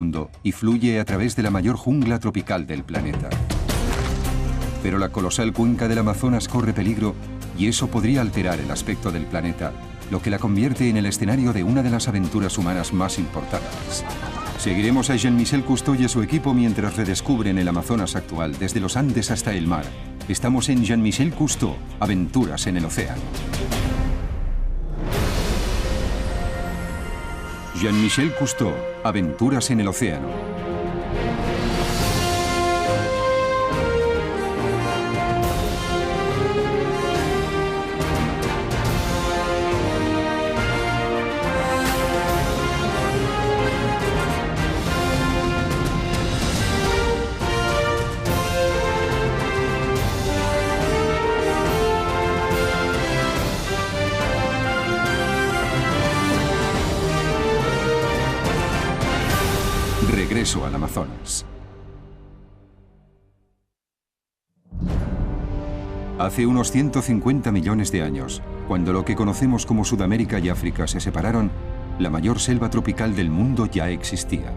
mundo y fluye a través de la mayor jungla tropical del planeta. Pero la colosal cuenca del Amazonas corre peligro y eso podría alterar el aspecto del planeta, lo que la convierte en el escenario de una de las aventuras humanas más importantes. Seguiremos a Jean-Michel Cousteau y a su equipo mientras redescubren el Amazonas actual, desde los Andes hasta el mar. Estamos en Jean-Michel Cousteau, Aventuras en el Océano. Jean-Michel Cousteau, Aventuras en el Océano. Regreso al Amazonas. Hace unos 150 millones de años, cuando lo que conocemos como Sudamérica y África se separaron, la mayor selva tropical del mundo ya existía.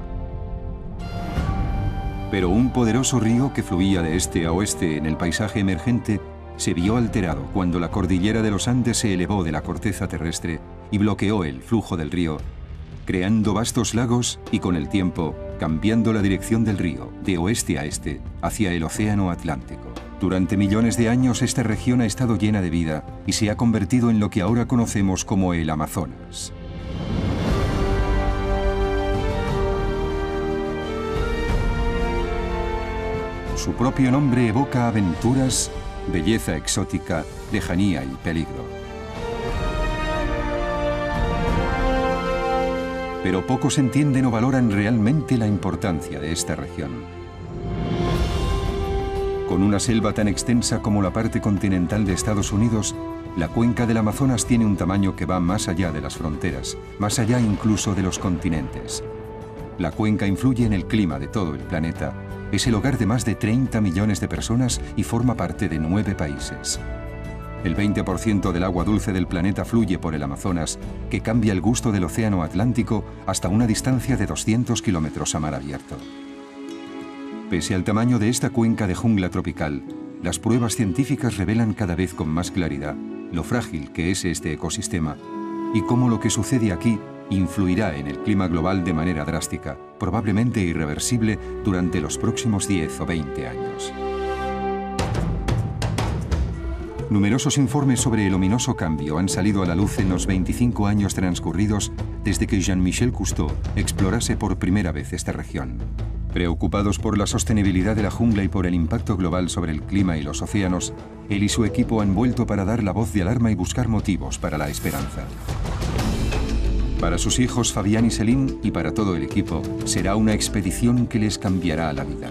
Pero un poderoso río que fluía de este a oeste en el paisaje emergente se vio alterado cuando la cordillera de los Andes se elevó de la corteza terrestre y bloqueó el flujo del río, creando vastos lagos y, con el tiempo, cambiando la dirección del río, de oeste a este, hacia el Océano Atlántico. Durante millones de años esta región ha estado llena de vida y se ha convertido en lo que ahora conocemos como el Amazonas. Su propio nombre evoca aventuras, belleza exótica, lejanía y peligro. Pero pocos entienden o valoran realmente la importancia de esta región. Con una selva tan extensa como la parte continental de Estados Unidos, la cuenca del Amazonas tiene un tamaño que va más allá de las fronteras, más allá incluso de los continentes. La cuenca influye en el clima de todo el planeta, es el hogar de más de 30 millones de personas y forma parte de 9 países. El 20% del agua dulce del planeta fluye por el Amazonas, que cambia el gusto del océano Atlántico hasta una distancia de 200 kilómetros a mar abierto. Pese al tamaño de esta cuenca de jungla tropical, las pruebas científicas revelan cada vez con más claridad lo frágil que es este ecosistema y cómo lo que sucede aquí influirá en el clima global de manera drástica, probablemente irreversible, durante los próximos 10 o 20 años. Numerosos informes sobre el ominoso cambio han salido a la luz en los 25 años transcurridos desde que Jean-Michel Cousteau explorase por primera vez esta región. Preocupados por la sostenibilidad de la jungla y por el impacto global sobre el clima y los océanos, él y su equipo han vuelto para dar la voz de alarma y buscar motivos para la esperanza. Para sus hijos Fabián y Céline, y para todo el equipo, será una expedición que les cambiará la vida.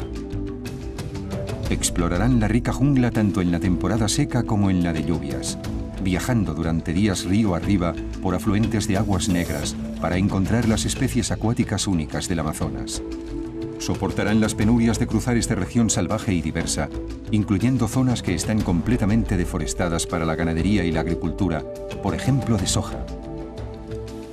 Explorarán la rica jungla tanto en la temporada seca como en la de lluvias, viajando durante días río arriba por afluentes de aguas negras para encontrar las especies acuáticas únicas del Amazonas. Soportarán las penurias de cruzar esta región salvaje y diversa, incluyendo zonas que están completamente deforestadas para la ganadería y la agricultura, por ejemplo de soja.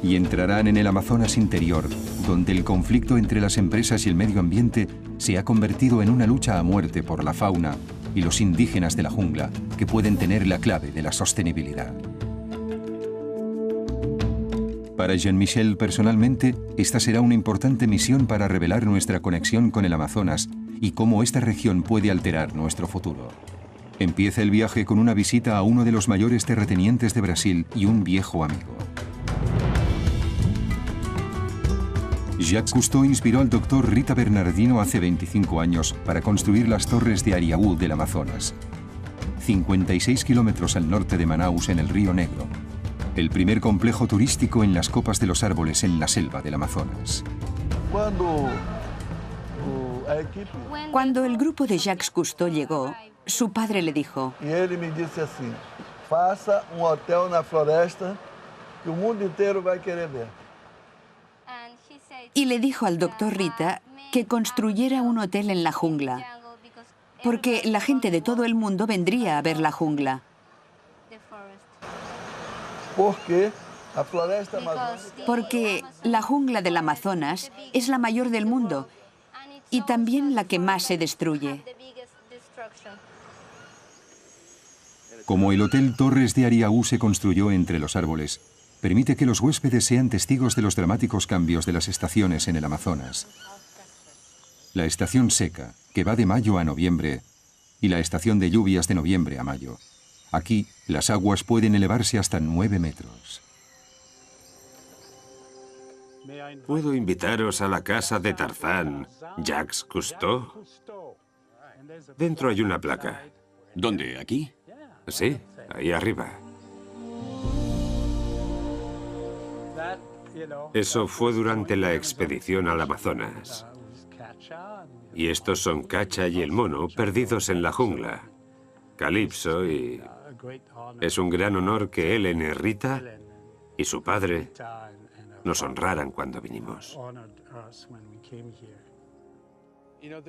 Y entrarán en el Amazonas interior, donde el conflicto entre las empresas y el medio ambiente se ha convertido en una lucha a muerte por la fauna y los indígenas de la jungla, que pueden tener la clave de la sostenibilidad. Para Jean-Michel personalmente, esta será una importante misión para revelar nuestra conexión con el Amazonas y cómo esta región puede alterar nuestro futuro. Empieza el viaje con una visita a uno de los mayores terratenientes de Brasil y un viejo amigo. Jacques Cousteau inspiró al doctor Rita Bernardino hace 25 años para construir las torres de Ariaú del Amazonas, 56 kilómetros al norte de Manaus en el Río Negro, el primer complejo turístico en las copas de los árboles en la selva del Amazonas. Cuando el grupo de Jacques Cousteau llegó, su padre le dijo: Y él me dice así: faça un hotel en la floresta que el mundo entero va a querer ver. Y le dijo al doctor Rita que construyera un hotel en la jungla, porque la gente de todo el mundo vendría a ver la jungla. Porque A floresta amazônica. Porque la jungla del Amazonas es la mayor del mundo y también la que más se destruye. Como el Hotel Torres de Ariaú se construyó entre los árboles, permite que los huéspedes sean testigos de los dramáticos cambios de las estaciones en el Amazonas. La estación seca, que va de mayo a noviembre, y la estación de lluvias de noviembre a mayo. Aquí, las aguas pueden elevarse hasta 9 metros. ¿Puedo invitaros a la casa de Tarzán, Jacques Cousteau? Dentro hay una placa. ¿Dónde? ¿Aquí? Sí, ahí arriba. Eso fue durante la expedición al Amazonas. Y estos son Cacha y el mono perdidos en la jungla. Calipso y... Es un gran honor que Ellen y Rita y su padre nos honraran cuando vinimos.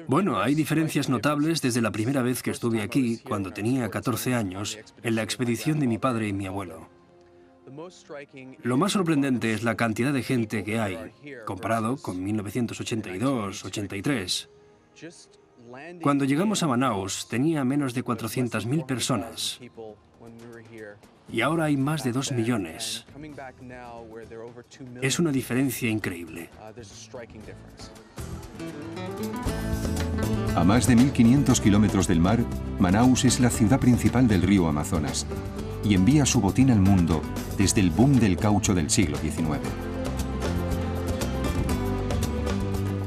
Bueno, hay diferencias notables desde la primera vez que estuve aquí, cuando tenía 14 años, en la expedición de mi padre y mi abuelo. Lo más sorprendente es la cantidad de gente que hay, comparado con 1982-83. Cuando llegamos a Manaus, tenía menos de 400.000 personas. Y ahora hay más de 2 millones. Es una diferencia increíble. A más de 1.500 kilómetros del mar, Manaus es la ciudad principal del río Amazonas y envía su botín al mundo desde el boom del caucho del siglo XIX.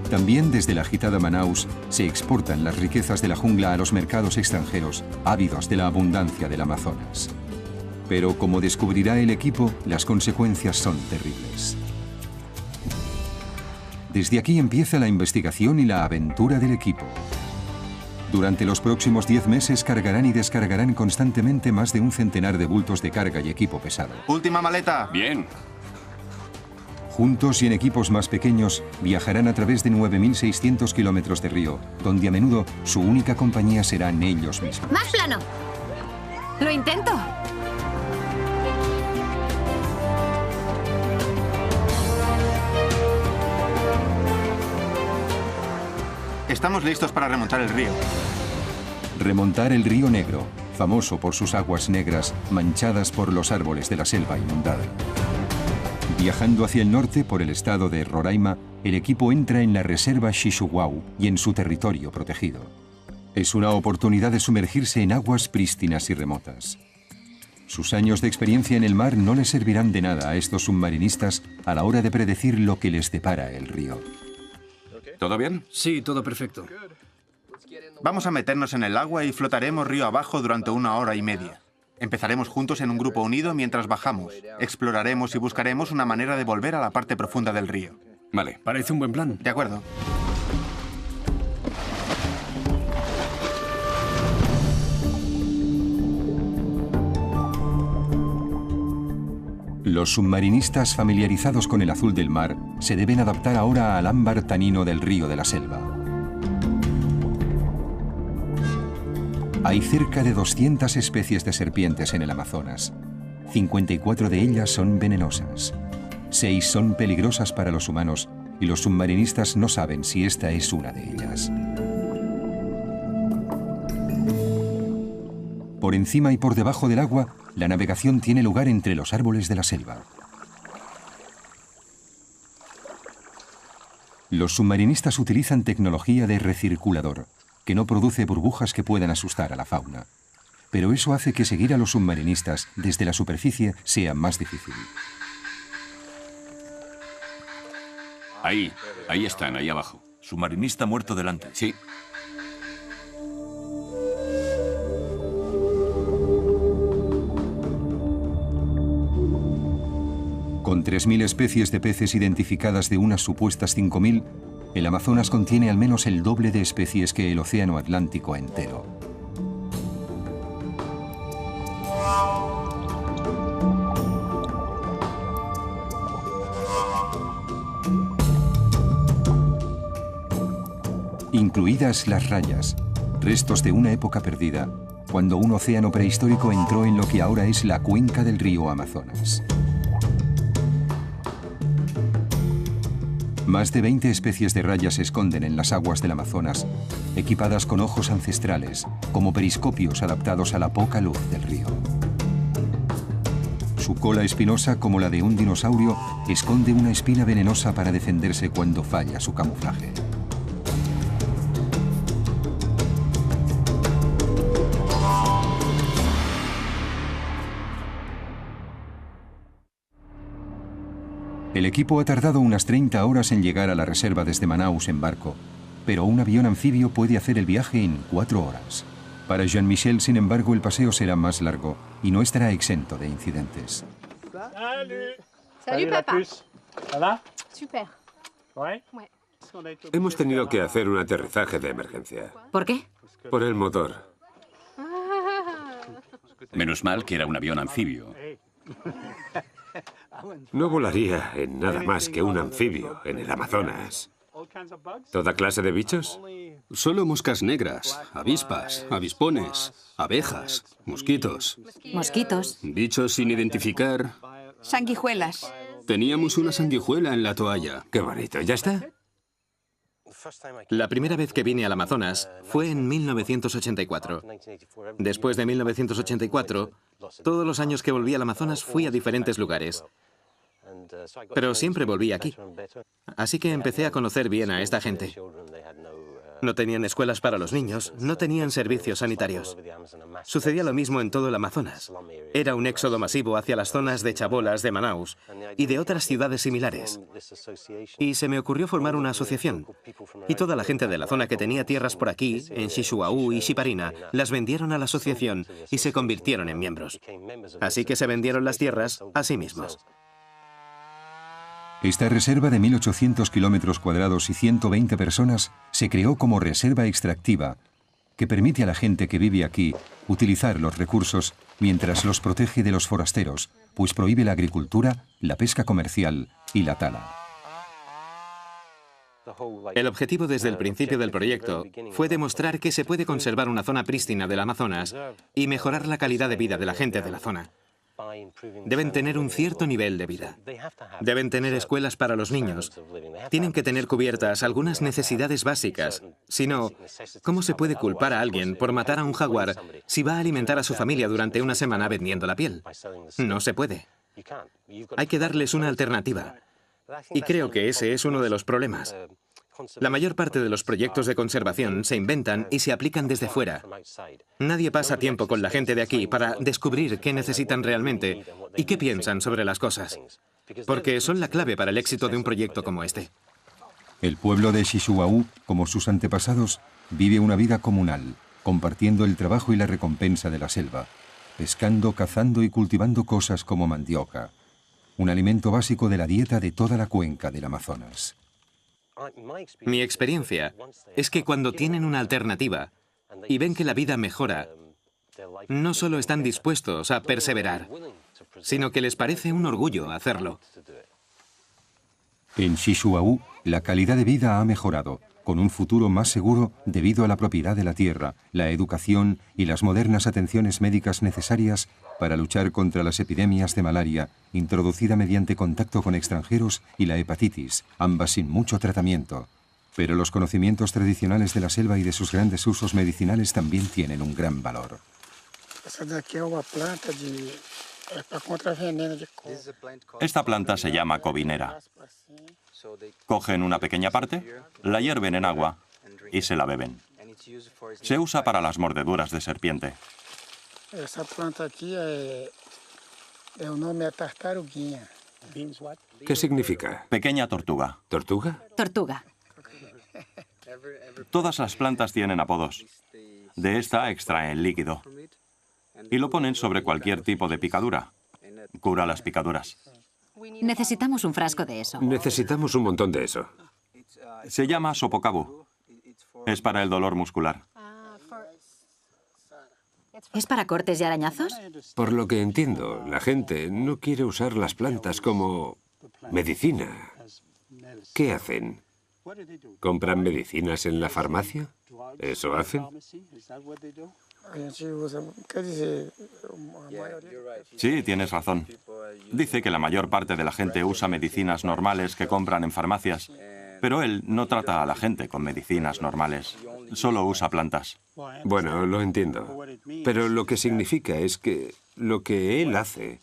También desde la agitada Manaus se exportan las riquezas de la jungla a los mercados extranjeros, ávidos de la abundancia del Amazonas. Pero como descubrirá el equipo, las consecuencias son terribles. Desde aquí empieza la investigación y la aventura del equipo. Durante los próximos 10 meses cargarán y descargarán constantemente más de un centenar de bultos de carga y equipo pesado. Última maleta. Bien. Juntos y en equipos más pequeños, viajarán a través de 9.600 kilómetros de río, donde a menudo su única compañía serán ellos mismos. ¡Más plano! ¡Lo intento! Estamos listos para remontar el río. Remontar el río Negro, famoso por sus aguas negras manchadas por los árboles de la selva inundada. Viajando hacia el norte por el estado de Roraima, el equipo entra en la reserva Xixuguau y en su territorio protegido. Es una oportunidad de sumergirse en aguas prístinas y remotas. Sus años de experiencia en el mar no les servirán de nada a estos submarinistas a la hora de predecir lo que les depara el río. ¿Todo bien? Sí, todo perfecto. Vamos a meternos en el agua y flotaremos río abajo durante 1 hora y media. Empezaremos juntos en un grupo unido mientras bajamos. Exploraremos y buscaremos una manera de volver a la parte profunda del río. Vale. Parece un buen plan. De acuerdo. Los submarinistas familiarizados con el azul del mar se deben adaptar ahora al ámbar tanino del río de la selva. Hay cerca de 200 especies de serpientes en el Amazonas. 54 de ellas son venenosas. 6 son peligrosas para los humanos y los submarinistas no saben si esta es una de ellas. Por encima y por debajo del agua, la navegación tiene lugar entre los árboles de la selva. Los submarinistas utilizan tecnología de recirculador, que no produce burbujas que puedan asustar a la fauna. Pero eso hace que seguir a los submarinistas desde la superficie sea más difícil. Ahí están, ahí abajo. Submarinista muerto delante. Sí. Con 3.000 especies de peces identificadas de unas supuestas 5.000, el Amazonas contiene al menos el doble de especies que el Océano Atlántico entero. Incluidas las rayas, restos de una época perdida, cuando un océano prehistórico entró en lo que ahora es la cuenca del río Amazonas. Más de 20 especies de rayas se esconden en las aguas del Amazonas, equipadas con ojos ancestrales, como periscopios adaptados a la poca luz del río. Su cola espinosa, como la de un dinosaurio, esconde una espina venenosa para defenderse cuando falla su camuflaje. El equipo ha tardado unas 30 horas en llegar a la reserva desde Manaus en barco, pero un avión anfibio puede hacer el viaje en 4 horas. Para Jean-Michel, sin embargo, el paseo será más largo y no estará exento de incidentes. Salut, papa. Super. Hemos tenido que hacer un aterrizaje de emergencia. ¿Por qué? Por el motor. Menos mal que era un avión anfibio. No volaría en nada más que un anfibio en el Amazonas. ¿Toda clase de bichos? Solo moscas negras, avispas, avispones, abejas, mosquitos. Mosquitos. Bichos sin identificar. Sanguijuelas. Teníamos una sanguijuela en la toalla. Qué bonito, ¿ya está? La primera vez que vine al Amazonas fue en 1984. Después de 1984, todos los años que volví al Amazonas fui a diferentes lugares. Pero siempre volví aquí. Así que empecé a conocer bien a esta gente. No tenían escuelas para los niños, no tenían servicios sanitarios. Sucedía lo mismo en todo el Amazonas. Era un éxodo masivo hacia las zonas de Chabolas, de Manaus y de otras ciudades similares. Y se me ocurrió formar una asociación. Y toda la gente de la zona que tenía tierras por aquí, en Shishuaú y Shiparina, las vendieron a la asociación y se convirtieron en miembros. Así que se vendieron las tierras a sí mismos. Esta reserva de 1.800 kilómetros cuadrados y 120 personas se creó como reserva extractiva, que permite a la gente que vive aquí utilizar los recursos mientras los protege de los forasteros, pues prohíbe la agricultura, la pesca comercial y la tala. El objetivo desde el principio del proyecto fue demostrar que se puede conservar una zona prístina del Amazonas y mejorar la calidad de vida de la gente de la zona. Deben tener un cierto nivel de vida. Deben tener escuelas para los niños. Tienen que tener cubiertas algunas necesidades básicas. Si no, ¿cómo se puede culpar a alguien por matar a un jaguar si va a alimentar a su familia durante una semana vendiendo la piel? No se puede. Hay que darles una alternativa. Y creo que ese es uno de los problemas. La mayor parte de los proyectos de conservación se inventan y se aplican desde fuera. Nadie pasa tiempo con la gente de aquí para descubrir qué necesitan realmente y qué piensan sobre las cosas. Porque son la clave para el éxito de un proyecto como este. El pueblo de Shishuaú, como sus antepasados, vive una vida comunal, compartiendo el trabajo y la recompensa de la selva, pescando, cazando y cultivando cosas como mandioca, un alimento básico de la dieta de toda la cuenca del Amazonas. Mi experiencia es que cuando tienen una alternativa y ven que la vida mejora, no solo están dispuestos a perseverar, sino que les parece un orgullo hacerlo. En Shishuaú, la calidad de vida ha mejorado, con un futuro más seguro debido a la propiedad de la tierra, la educación y las modernas atenciones médicas necesarias para luchar contra las epidemias de malaria, introducida mediante contacto con extranjeros, y la hepatitis, ambas sin mucho tratamiento. Pero los conocimientos tradicionales de la selva y de sus grandes usos medicinales también tienen un gran valor. Esta planta se llama covinera. Cogen una pequeña parte, la hierven en agua y se la beben. Se usa para las mordeduras de serpiente. Esta planta aquí el nombre es tartaruguinha. ¿Qué significa? Pequeña tortuga. ¿Tortuga? Tortuga. Todas las plantas tienen apodos. De esta extraen líquido y lo ponen sobre cualquier tipo de picadura. Cura las picaduras. Necesitamos un frasco de eso. Necesitamos un montón de eso. Se llama sopocabu. Es para el dolor muscular. ¿Es para cortes y arañazos? Por lo que entiendo, la gente no quiere usar las plantas como medicina. ¿Qué hacen? ¿Compran medicinas en la farmacia? ¿Eso hacen? Sí, tienes razón. Dice que la mayor parte de la gente usa medicinas normales que compran en farmacias Pero él no trata a la gente con medicinas normales, solo usa plantas. Bueno, lo entiendo. Pero lo que significa es que lo que él hace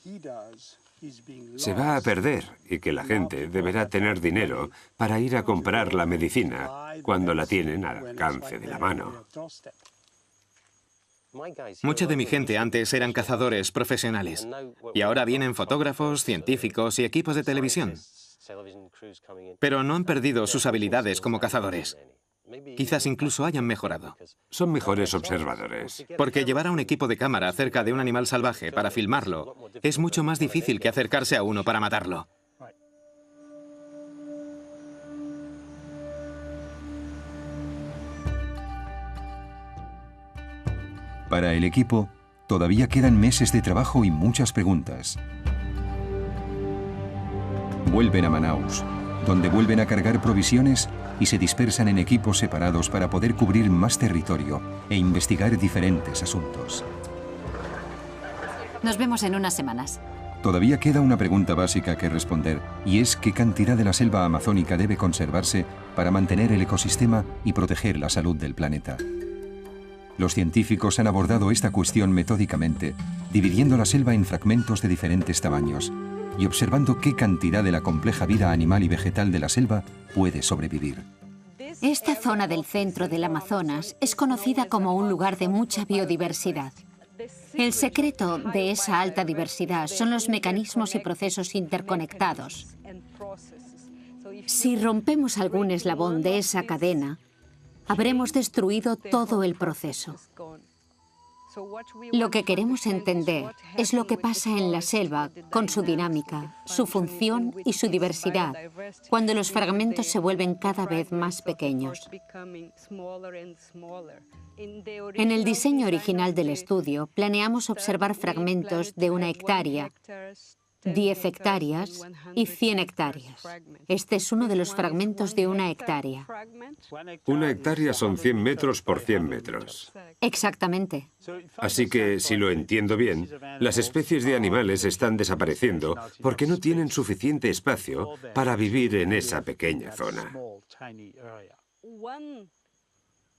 se va a perder y que la gente deberá tener dinero para ir a comprar la medicina cuando la tienen al alcance de la mano. Mucha de mi gente antes eran cazadores profesionales y ahora vienen fotógrafos, científicos y equipos de televisión. Pero no han perdido sus habilidades como cazadores. Quizás incluso hayan mejorado. Son mejores observadores. Porque llevar a un equipo de cámara cerca de un animal salvaje para filmarlo es mucho más difícil que acercarse a uno para matarlo. Para el equipo, todavía quedan meses de trabajo y muchas preguntas. Vuelven a Manaus, donde vuelven a cargar provisiones y se dispersan en equipos separados para poder cubrir más territorio e investigar diferentes asuntos. Nos vemos en unas semanas. Todavía queda una pregunta básica que responder, y es qué cantidad de la selva amazónica debe conservarse para mantener el ecosistema y proteger la salud del planeta. Los científicos han abordado esta cuestión metódicamente, dividiendo la selva en fragmentos de diferentes tamaños y observando qué cantidad de la compleja vida animal y vegetal de la selva puede sobrevivir. Esta zona del centro del Amazonas es conocida como un lugar de mucha biodiversidad. El secreto de esa alta diversidad son los mecanismos y procesos interconectados. Si rompemos algún eslabón de esa cadena, habremos destruido todo el proceso. Lo que queremos entender es lo que pasa en la selva con su dinámica, su función y su diversidad, cuando los fragmentos se vuelven cada vez más pequeños. En el diseño original del estudio, planeamos observar fragmentos de 1 hectárea, 10 hectáreas y 100 hectáreas. Este es uno de los fragmentos de 1 hectárea. 1 hectárea son 100 metros por 100 metros. Exactamente. Así que, si lo entiendo bien, las especies de animales están desapareciendo porque no tienen suficiente espacio para vivir en esa pequeña zona.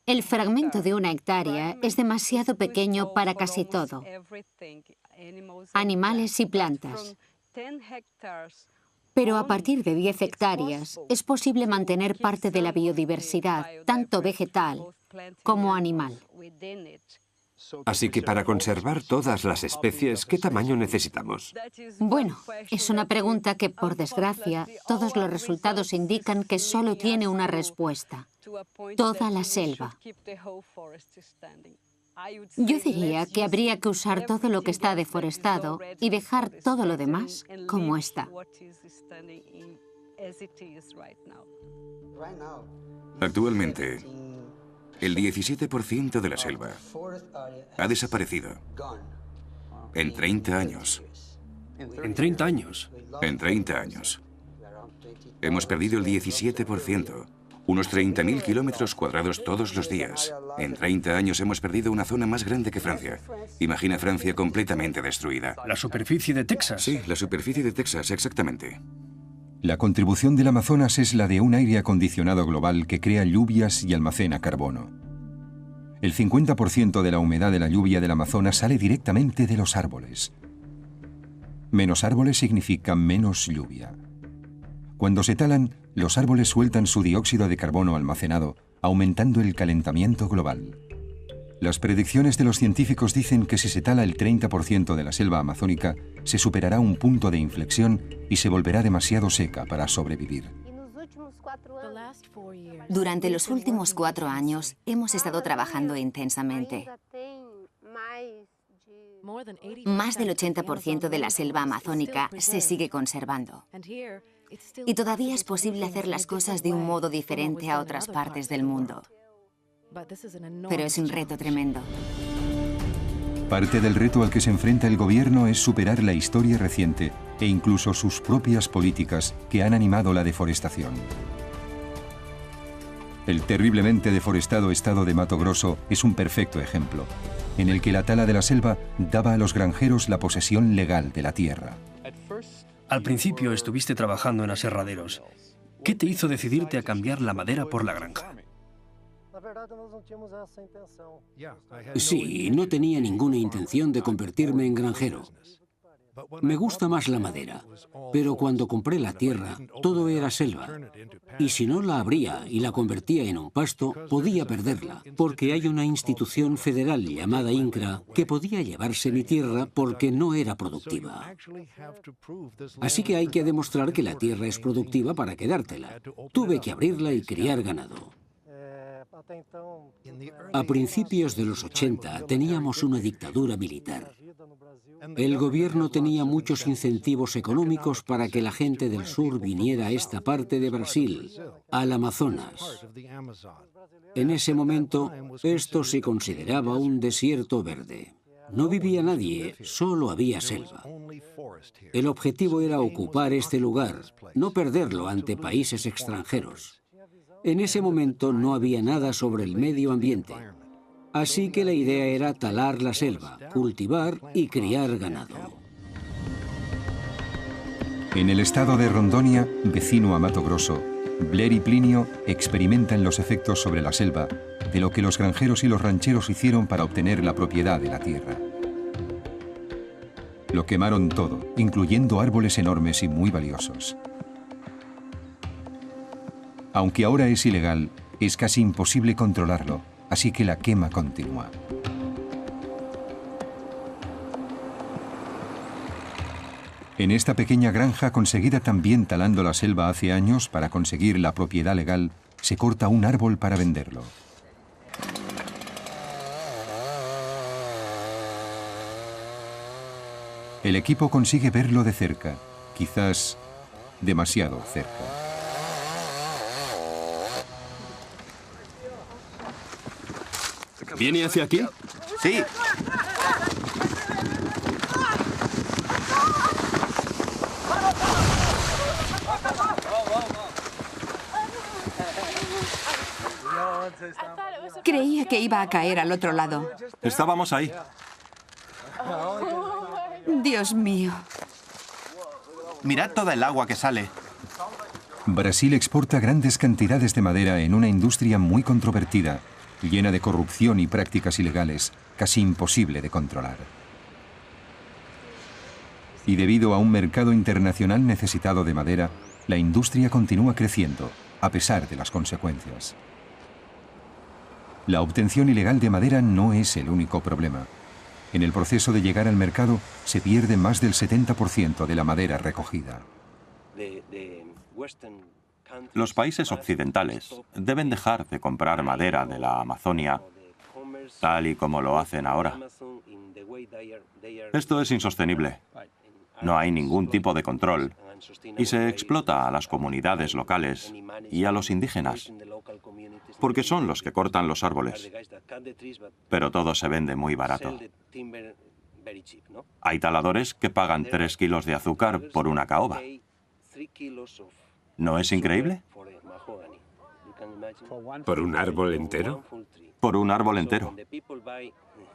El fragmento de 1 hectárea es demasiado pequeño para casi todo. Animales y plantas. Pero a partir de 10 hectáreas es posible mantener parte de la biodiversidad, tanto vegetal como animal. Así que para conservar todas las especies, ¿qué tamaño necesitamos? Bueno, es una pregunta que, por desgracia, todos los resultados indican que solo tiene una respuesta: toda la selva. Yo diría que habría que usar todo lo que está deforestado y dejar todo lo demás como está. Actualmente, el 17% de la selva ha desaparecido en 30 años. ¿En 30 años? En 30 años. Hemos perdido el 17%. Unos 30.000 kilómetros cuadrados todos los días. En 30 años hemos perdido una zona más grande que Francia. Imagina Francia completamente destruida. ¿La superficie de Texas? Sí, la superficie de Texas, exactamente. La contribución del Amazonas es la de un aire acondicionado global que crea lluvias y almacena carbono. El 50% de la humedad de la lluvia del Amazonas sale directamente de los árboles. Menos árboles significa menos lluvia. Cuando se talan, los árboles sueltan su dióxido de carbono almacenado, aumentando el calentamiento global. Las predicciones de los científicos dicen que si se tala el 30% de la selva amazónica, se superará un punto de inflexión y se volverá demasiado seca para sobrevivir. Durante los últimos 4 años hemos estado trabajando intensamente. Más del 80% de la selva amazónica se sigue conservando. Y todavía es posible hacer las cosas de un modo diferente a otras partes del mundo. Pero es un reto tremendo. Parte del reto al que se enfrenta el gobierno es superar la historia reciente e incluso sus propias políticas que han animado la deforestación. El terriblemente deforestado estado de Mato Grosso es un perfecto ejemplo, en el que la tala de la selva daba a los granjeros la posesión legal de la tierra. Al principio estuviste trabajando en aserraderos ¿Qué te hizo decidirte a cambiar la madera por la granja? Sí, no tenía ninguna intención de convertirme en granjero. Me gusta más la madera, pero cuando compré la tierra, todo era selva. Y si no la abría y la convertía en un pasto, podía perderla, porque hay una institución federal llamada INCRA que podía llevarse mi tierra porque no era productiva. Así que hay que demostrar que la tierra es productiva para quedártela. Tuve que abrirla y criar ganado. A principios de los 80 teníamos una dictadura militar. El gobierno tenía muchos incentivos económicos para que la gente del sur viniera a esta parte de Brasil, al Amazonas. En ese momento, esto se consideraba un desierto verde. No vivía nadie, solo había selva. El objetivo era ocupar este lugar, no perderlo ante países extranjeros. En ese momento no había nada sobre el medio ambiente. Así que la idea era talar la selva, cultivar y criar ganado. En el estado de Rondônia, vecino a Mato Grosso, Blair y Plinio experimentan los efectos sobre la selva de lo que los granjeros y los rancheros hicieron para obtener la propiedad de la tierra. Lo quemaron todo, incluyendo árboles enormes y muy valiosos. Aunque ahora es ilegal, es casi imposible controlarlo, así que la quema continúa. En esta pequeña granja, conseguida también talando la selva hace años para conseguir la propiedad legal, se corta un árbol para venderlo. El equipo consigue verlo de cerca, quizás demasiado cerca. ¿Viene hacia aquí? Sí. Creía que iba a caer al otro lado. Estábamos ahí. Dios mío. Mirad toda el agua que sale. Brasil exporta grandes cantidades de madera en una industria muy controvertida, llena de corrupción y prácticas ilegales, casi imposible de controlar. Y debido a un mercado internacional necesitado de madera, la industria continúa creciendo, a pesar de las consecuencias. La obtención ilegal de madera no es el único problema. En el proceso de llegar al mercado, se pierde más del 70% de la madera recogida. Los países occidentales deben dejar de comprar madera de la Amazonia tal y como lo hacen ahora. Esto es insostenible. No hay ningún tipo de control y se explota a las comunidades locales y a los indígenas, porque son los que cortan los árboles. Pero todo se vende muy barato. Hay taladores que pagan 3 kilos de azúcar por una caoba. ¿No es increíble? ¿Por un árbol entero? Por un árbol entero.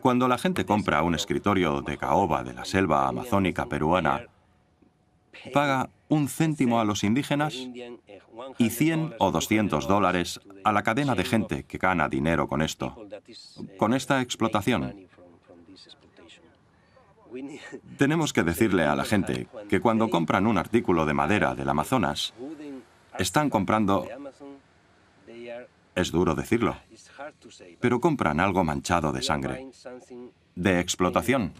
Cuando la gente compra un escritorio de caoba de la selva amazónica peruana, paga 1 céntimo a los indígenas y 100 o 200 dólares a la cadena de gente que gana dinero con esto, con esta explotación. Tenemos que decirle a la gente que cuando compran un artículo de madera del Amazonas, están comprando, es duro decirlo, pero compran algo manchado de sangre, de explotación.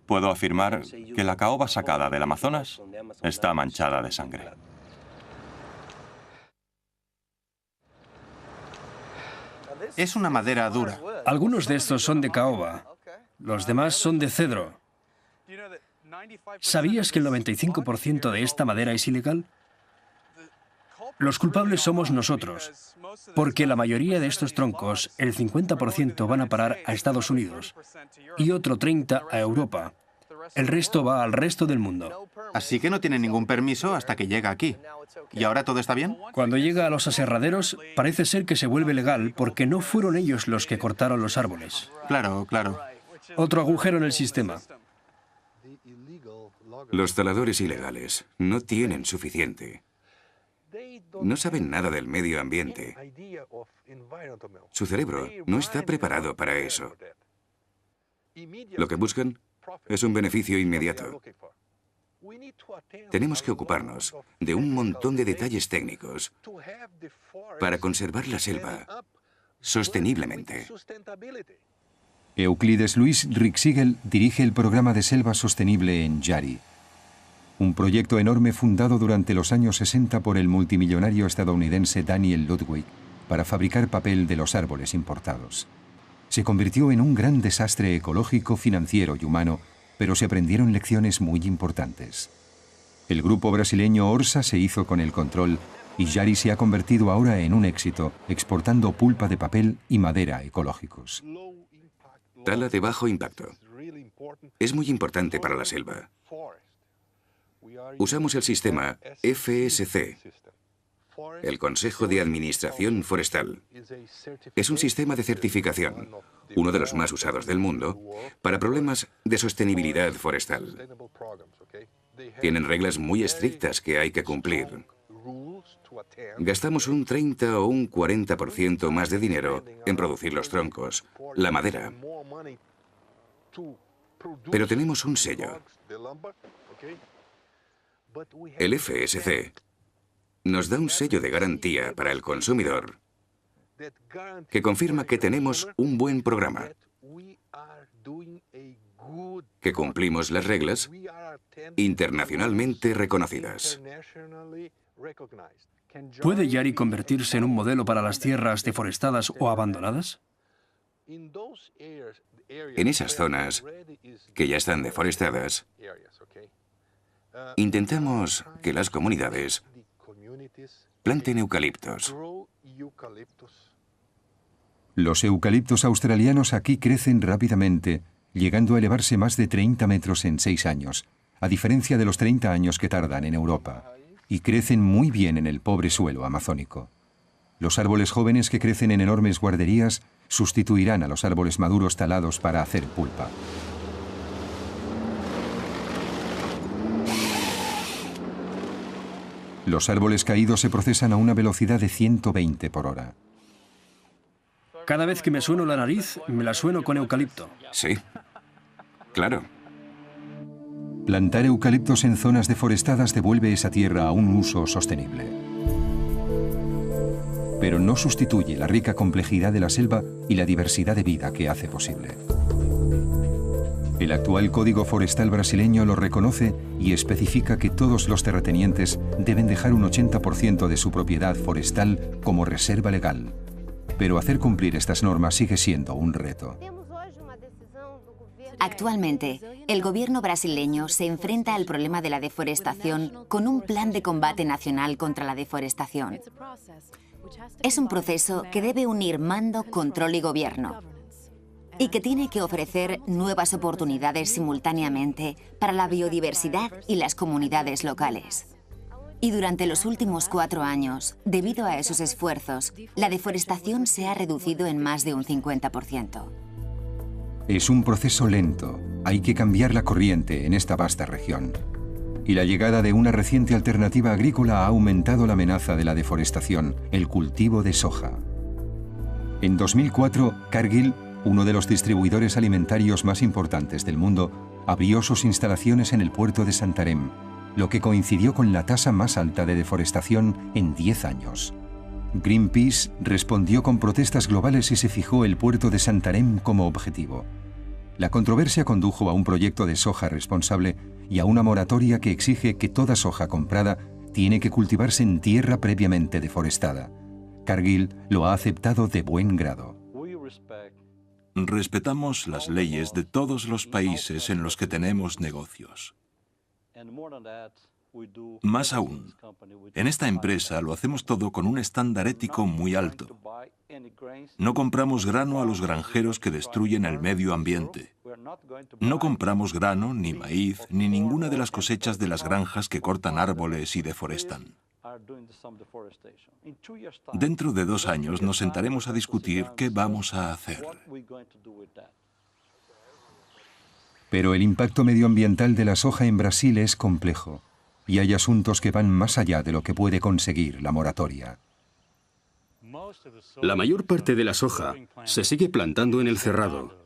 Puedo afirmar que la caoba sacada del Amazonas está manchada de sangre. Es una madera dura. Algunos de estos son de caoba, los demás son de cedro. ¿Sabías que el 95% de esta madera es ilegal? Los culpables somos nosotros, porque la mayoría de estos troncos, el 50% van a parar a Estados Unidos y otro 30% a Europa. El resto va al resto del mundo. Así que no tiene ningún permiso hasta que llega aquí. ¿Y ahora todo está bien? Cuando llega a los aserraderos, parece ser que se vuelve legal porque no fueron ellos los que cortaron los árboles. Claro, claro. Otro agujero en el sistema. Los taladores ilegales no tienen suficiente. No saben nada del medio ambiente. Su cerebro no está preparado para eso. Lo que buscan es un beneficio inmediato. Tenemos que ocuparnos de un montón de detalles técnicos para conservar la selva sosteniblemente. Euclides Luis Rijksegel dirige el programa de selva sostenible en Yari, un proyecto enorme fundado durante los años 60 por el multimillonario estadounidense Daniel Ludwig para fabricar papel de los árboles importados. Se convirtió en un gran desastre ecológico, financiero y humano, pero se aprendieron lecciones muy importantes. El grupo brasileño Orsa se hizo con el control y Yari se ha convertido ahora en un éxito, exportando pulpa de papel y madera ecológicos. Tala de bajo impacto. Es muy importante para la selva. Usamos el sistema FSC, el Consejo de Administración Forestal. Es un sistema de certificación, uno de los más usados del mundo, para problemas de sostenibilidad forestal. Tienen reglas muy estrictas que hay que cumplir. Gastamos un 30 o un 40% más de dinero en producir los troncos, la madera. Pero tenemos un sello. El FSC nos da un sello de garantía para el consumidor que confirma que tenemos un buen programa, que cumplimos las reglas internacionalmente reconocidas. ¿Puede Yari convertirse en un modelo para las tierras deforestadas o abandonadas? En esas zonas que ya están deforestadas, intentamos que las comunidades planten eucaliptos. Los eucaliptos australianos aquí crecen rápidamente, llegando a elevarse más de 30 metros en 6 años, a diferencia de los 30 años que tardan en Europa, y crecen muy bien en el pobre suelo amazónico. Los árboles jóvenes que crecen en enormes guarderías sustituirán a los árboles maduros talados para hacer pulpa. Los árboles caídos se procesan a una velocidad de 120 por hora. Cada vez que me sueno la nariz, me la sueno con eucalipto. Sí, claro. Plantar eucaliptos en zonas deforestadas devuelve esa tierra a un uso sostenible. Pero no sustituye la rica complejidad de la selva y la diversidad de vida que hace posible. El actual Código Forestal brasileño lo reconoce y especifica que todos los terratenientes deben dejar un 80% de su propiedad forestal como reserva legal. Pero hacer cumplir estas normas sigue siendo un reto. Actualmente, el gobierno brasileño se enfrenta al problema de la deforestación con un plan de combate nacional contra la deforestación. Es un proceso que debe unir mando, control y gobierno, y que tiene que ofrecer nuevas oportunidades simultáneamente para la biodiversidad y las comunidades locales. Y durante los últimos 4 años, debido a esos esfuerzos, la deforestación se ha reducido en más de un 50%. Es un proceso lento. Hay que cambiar la corriente en esta vasta región. Y la llegada de una reciente alternativa agrícola ha aumentado la amenaza de la deforestación, el cultivo de soja. En 2004, Cargill, uno de los distribuidores alimentarios más importantes del mundo, abrió sus instalaciones en el puerto de Santarém, lo que coincidió con la tasa más alta de deforestación en 10 años. Greenpeace respondió con protestas globales y se fijó el puerto de Santarém como objetivo. La controversia condujo a un proyecto de soja responsable y a una moratoria que exige que toda soja comprada tiene que cultivarse en tierra previamente deforestada. Cargill lo ha aceptado de buen grado. Respetamos las leyes de todos los países en los que tenemos negocios. Más aún, en esta empresa lo hacemos todo con un estándar ético muy alto. No compramos grano a los granjeros que destruyen el medio ambiente. No compramos grano, ni maíz, ni ninguna de las cosechas de las granjas que cortan árboles y deforestan. Dentro de 2 años nos sentaremos a discutir qué vamos a hacer. Pero el impacto medioambiental de la soja en Brasil es complejo y hay asuntos que van más allá de lo que puede conseguir la moratoria. La mayor parte de la soja se sigue plantando en el cerrado,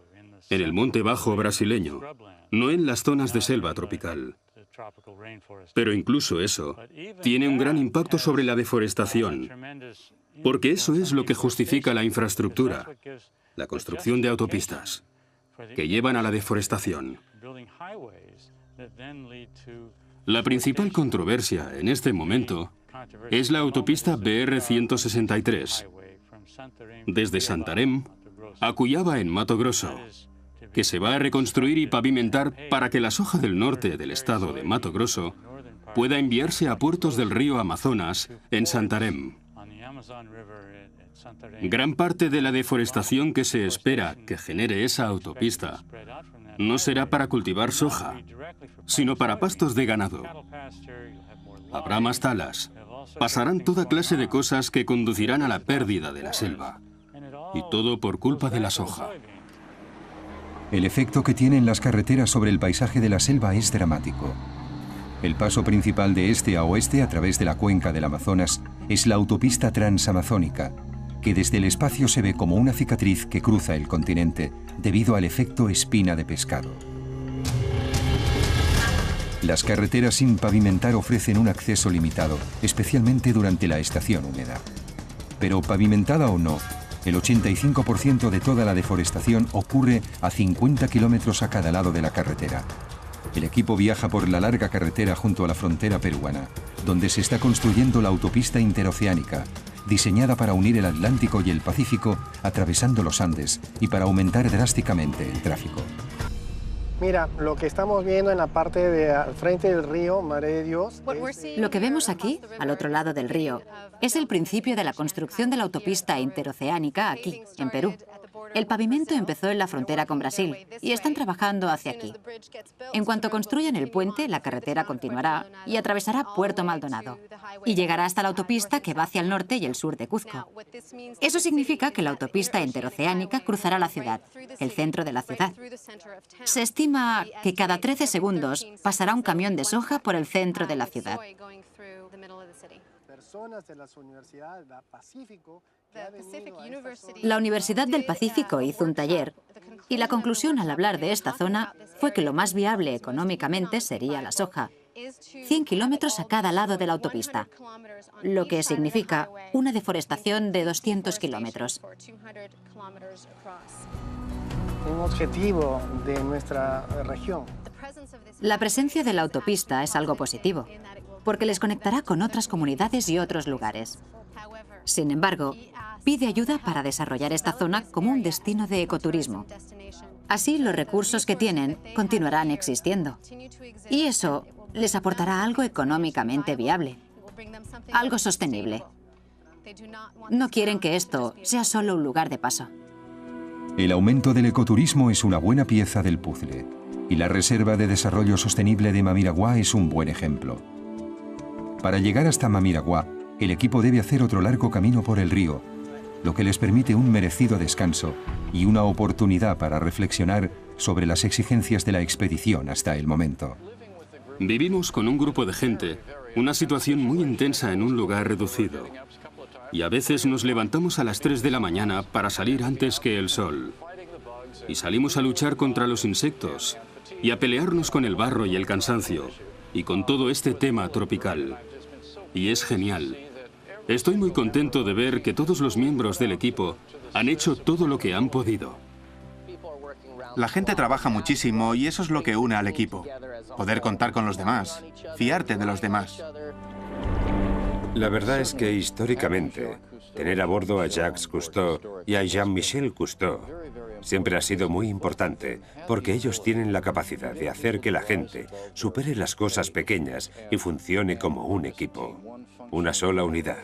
en el monte bajo brasileño, no en las zonas de selva tropical. Pero incluso eso tiene un gran impacto sobre la deforestación, porque eso es lo que justifica la infraestructura, la construcción de autopistas, que llevan a la deforestación. La principal controversia en este momento es la autopista BR-163, desde Santarém a Cuiabá en Mato Grosso, que se va a reconstruir y pavimentar para que la soja del norte del estado de Mato Grosso pueda enviarse a puertos del río Amazonas en Santarém. Gran parte de la deforestación que se espera que genere esa autopista no será para cultivar soja, sino para pastos de ganado. Habrá más talas, pasarán toda clase de cosas que conducirán a la pérdida de la selva. Y todo por culpa de la soja. El efecto que tienen las carreteras sobre el paisaje de la selva es dramático. El paso principal de este a oeste a través de la cuenca del Amazonas es la autopista transamazónica, que desde el espacio se ve como una cicatriz que cruza el continente debido al efecto espina de pescado. Las carreteras sin pavimentar ofrecen un acceso limitado, especialmente durante la estación húmeda. Pero pavimentada o no, el 85% de toda la deforestación ocurre a 50 kilómetros a cada lado de la carretera. El equipo viaja por la larga carretera junto a la frontera peruana, donde se está construyendo la autopista interoceánica, diseñada para unir el Atlántico y el Pacífico atravesando los Andes y para aumentar drásticamente el tráfico. Mira, lo que estamos viendo en la parte de al frente del río, Madre de Dios... Lo que vemos aquí, al otro lado del río, es el principio de la construcción de la autopista interoceánica aquí, en Perú. El pavimento empezó en la frontera con Brasil y están trabajando hacia aquí. En cuanto construyan el puente, la carretera continuará y atravesará Puerto Maldonado y llegará hasta la autopista que va hacia el norte y el sur de Cuzco. Eso significa que la autopista interoceánica cruzará la ciudad, el centro de la ciudad. Se estima que cada 13 segundos pasará un camión de soja por el centro de la ciudad. La Universidad del Pacífico hizo un taller y la conclusión al hablar de esta zona fue que lo más viable económicamente sería la soja. 100 kilómetros a cada lado de la autopista, lo que significa una deforestación de 200 kilómetros. Un objetivo de nuestra región. La presencia de la autopista es algo positivo, porque les conectará con otras comunidades y otros lugares. Sin embargo, pide ayuda para desarrollar esta zona como un destino de ecoturismo. Así, los recursos que tienen continuarán existiendo. Y eso les aportará algo económicamente viable, algo sostenible. No quieren que esto sea solo un lugar de paso. El aumento del ecoturismo es una buena pieza del puzzle, y la Reserva de Desarrollo Sostenible de Mamiraguá es un buen ejemplo. Para llegar hasta Mamiraguá, el equipo debe hacer otro largo camino por el río, lo que les permite un merecido descanso y una oportunidad para reflexionar sobre las exigencias de la expedición hasta el momento. Vivimos con un grupo de gente una situación muy intensa en un lugar reducido. Y a veces nos levantamos a las 3 de la mañana para salir antes que el sol. Y salimos a luchar contra los insectos y a pelearnos con el barro y el cansancio y con todo este tema tropical. Y es genial. Estoy muy contento de ver que todos los miembros del equipo han hecho todo lo que han podido. La gente trabaja muchísimo y eso es lo que une al equipo. Poder contar con los demás, fiarte de los demás. La verdad es que históricamente, tener a bordo a Jacques Cousteau y a Jean-Michel Cousteau siempre ha sido muy importante, porque ellos tienen la capacidad de hacer que la gente supere las cosas pequeñas y funcione como un equipo, una sola unidad.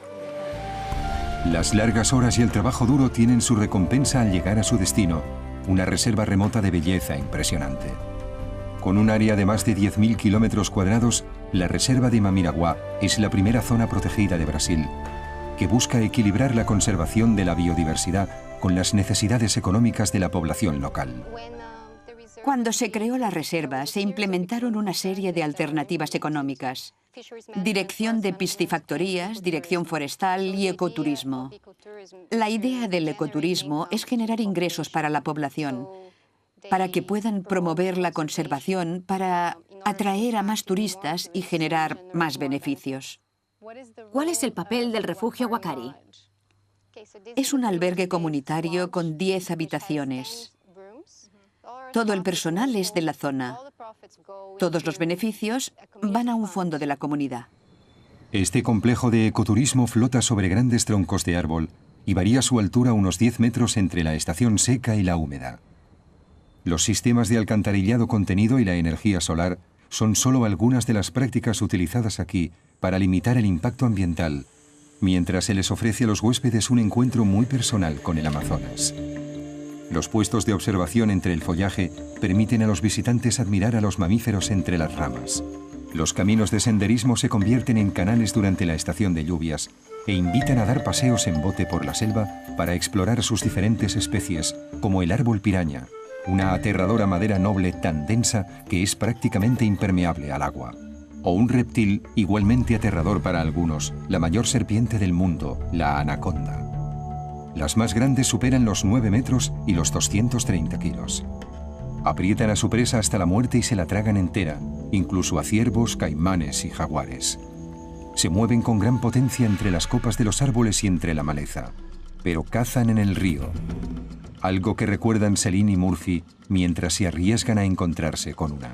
Las largas horas y el trabajo duro tienen su recompensa al llegar a su destino, una reserva remota de belleza impresionante. Con un área de más de 10.000 kilómetros cuadrados, la Reserva de Mamiraguá es la primera zona protegida de Brasil, que busca equilibrar la conservación de la biodiversidad con las necesidades económicas de la población local. Cuando se creó la reserva, se implementaron una serie de alternativas económicas. Dirección de piscifactorías, dirección forestal y ecoturismo. La idea del ecoturismo es generar ingresos para la población, para que puedan promover la conservación, para atraer a más turistas y generar más beneficios. ¿Cuál es el papel del refugio Whakaari? Es un albergue comunitario con 10 habitaciones. Todo el personal es de la zona. Todos los beneficios van a un fondo de la comunidad. Este complejo de ecoturismo flota sobre grandes troncos de árbol y varía su altura unos 10 metros entre la estación seca y la húmeda. Los sistemas de alcantarillado contenido y la energía solar son solo algunas de las prácticas utilizadas aquí para limitar el impacto ambiental, mientras se les ofrece a los huéspedes un encuentro muy personal con el Amazonas. Los puestos de observación entre el follaje permiten a los visitantes admirar a los mamíferos entre las ramas. Los caminos de senderismo se convierten en canales durante la estación de lluvias e invitan a dar paseos en bote por la selva para explorar sus diferentes especies, como el árbol piraña, una aterradora madera noble tan densa que es prácticamente impermeable al agua. O un reptil igualmente aterrador para algunos, la mayor serpiente del mundo, la anaconda. Las más grandes superan los 9 metros y los 230 kilos. Aprietan a su presa hasta la muerte y se la tragan entera, incluso a ciervos, caimanes y jaguares. Se mueven con gran potencia entre las copas de los árboles y entre la maleza, pero cazan en el río, algo que recuerdan Celine y Murphy mientras se arriesgan a encontrarse con una.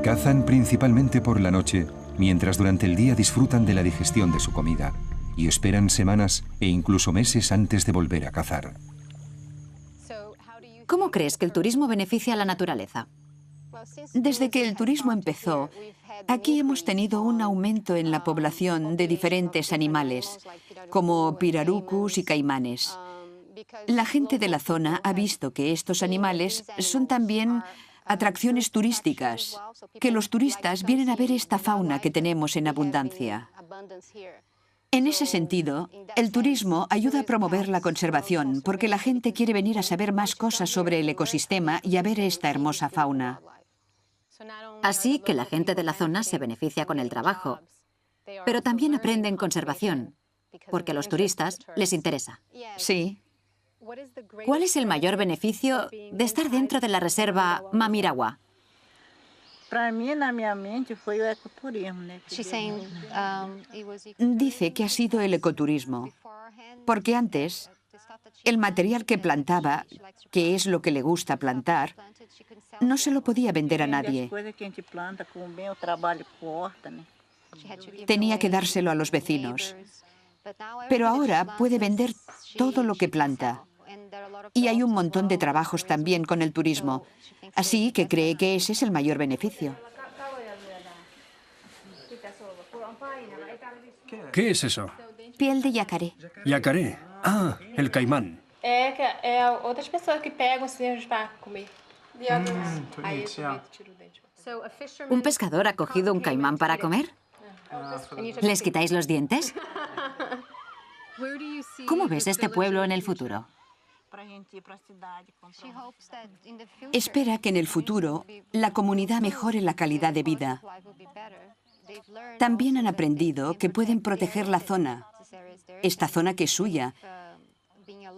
Cazan principalmente por la noche, mientras durante el día disfrutan de la digestión de su comida y esperan semanas e incluso meses antes de volver a cazar. ¿Cómo crees que el turismo beneficia a la naturaleza? Desde que el turismo empezó, aquí hemos tenido un aumento en la población de diferentes animales, como pirarucus y caimanes. La gente de la zona ha visto que estos animales son también atracciones turísticas, que los turistas vienen a ver esta fauna que tenemos en abundancia. En ese sentido, el turismo ayuda a promover la conservación, porque la gente quiere venir a saber más cosas sobre el ecosistema y a ver esta hermosa fauna. Así que la gente de la zona se beneficia con el trabajo, pero también aprenden conservación, porque a los turistas les interesa. Sí. ¿Cuál es el mayor beneficio de estar dentro de la reserva Mamirawa? Dice que ha sido el ecoturismo, porque antes el material que plantaba, que es lo que le gusta plantar, no se lo podía vender a nadie. Tenía que dárselo a los vecinos. Pero ahora puede vender todo lo que planta. Y hay un montón de trabajos también con el turismo. Así que cree que ese es el mayor beneficio. ¿Qué es eso? Piel de yacaré. Yacaré. Ah, el caimán. Outras pessoas que pegam cervos para comer. ¿Un pescador ha cogido un caimán para comer? ¿Les quitáis los dientes? ¿Cómo ves este pueblo en el futuro? Espera que en el futuro la comunidad mejore la calidad de vida. También han aprendido que pueden proteger la zona, esta zona que es suya,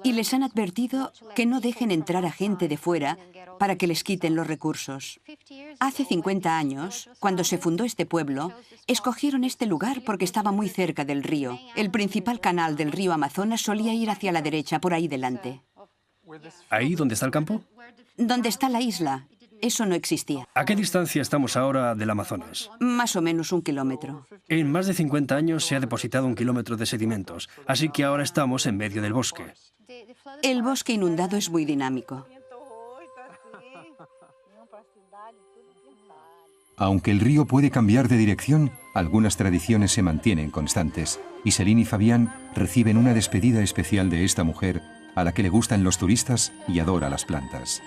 y les han advertido que no dejen entrar a gente de fuera para que les quiten los recursos. Hace 50 años, cuando se fundó este pueblo, escogieron este lugar porque estaba muy cerca del río. El principal canal del río Amazonas solía ir hacia la derecha, por ahí delante. ¿Ahí donde está el campo? ¿Dónde está la isla? Eso no existía. ¿A qué distancia estamos ahora del Amazonas? Más o menos 1 kilómetro. En más de 50 años se ha depositado 1 kilómetro de sedimentos, así que ahora estamos en medio del bosque. El bosque inundado es muy dinámico. Aunque el río puede cambiar de dirección, algunas tradiciones se mantienen constantes y Céline y Fabián reciben una despedida especial de esta mujer a la que le gustan los turistas y adora las plantas.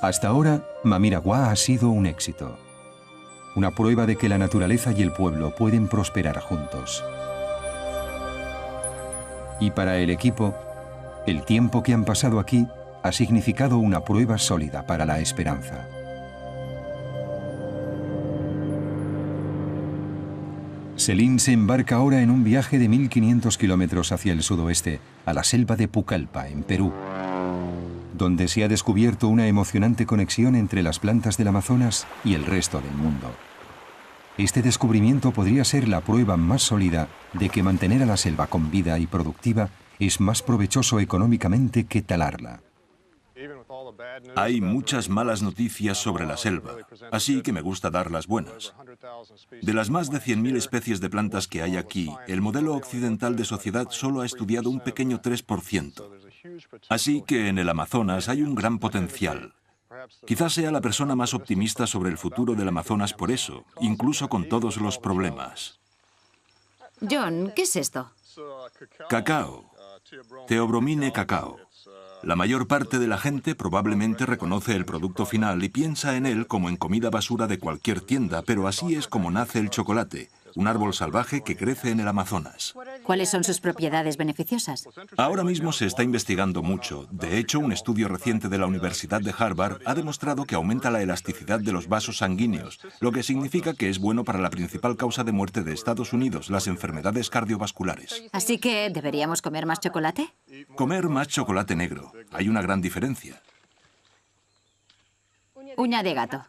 Hasta ahora, Mamiragua ha sido un éxito. Una prueba de que la naturaleza y el pueblo pueden prosperar juntos. Y para el equipo, el tiempo que han pasado aquí ha significado una prueba sólida para la esperanza. Céline se embarca ahora en un viaje de 1500 kilómetros hacia el sudoeste, a la selva de Pucallpa, en Perú, donde se ha descubierto una emocionante conexión entre las plantas del Amazonas y el resto del mundo. Este descubrimiento podría ser la prueba más sólida de que mantener a la selva con vida y productiva es más provechoso económicamente que talarla. Hay muchas malas noticias sobre la selva, así que me gusta dar las buenas. De las más de 100.000 especies de plantas que hay aquí, el modelo occidental de sociedad solo ha estudiado un pequeño 3%. Así que en el Amazonas hay un gran potencial. Quizás sea la persona más optimista sobre el futuro del Amazonas por eso, incluso con todos los problemas. John, ¿qué es esto? Cacao. Theobromine cacao. La mayor parte de la gente probablemente reconoce el producto final y piensa en él como en comida basura de cualquier tienda, pero así es como nace el chocolate, un árbol salvaje que crece en el Amazonas. ¿Cuáles son sus propiedades beneficiosas? Ahora mismo se está investigando mucho. De hecho, un estudio reciente de la Universidad de Harvard ha demostrado que aumenta la elasticidad de los vasos sanguíneos, lo que significa que es bueno para la principal causa de muerte de Estados Unidos, las enfermedades cardiovasculares. ¿Así que deberíamos comer más chocolate? Comer más chocolate negro. Hay una gran diferencia. Uña de gato.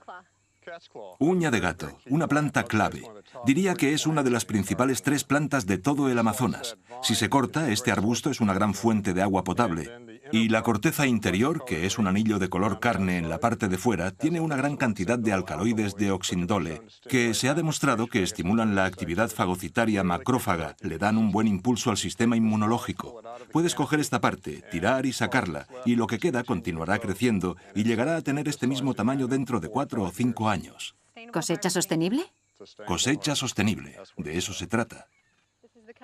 Uña de gato, una planta clave. Diría que es una de las principales 3 plantas de todo el Amazonas. Si se corta, este arbusto es una gran fuente de agua potable. Y la corteza interior, que es un anillo de color carne en la parte de fuera, tiene una gran cantidad de alcaloides de oxindole, que se ha demostrado que estimulan la actividad fagocitaria macrófaga, le dan un buen impulso al sistema inmunológico. Puedes coger esta parte, tirar y sacarla, y lo que queda continuará creciendo y llegará a tener este mismo tamaño dentro de 4 o 5 años. ¿Cosecha sostenible? Cosecha sostenible, de eso se trata.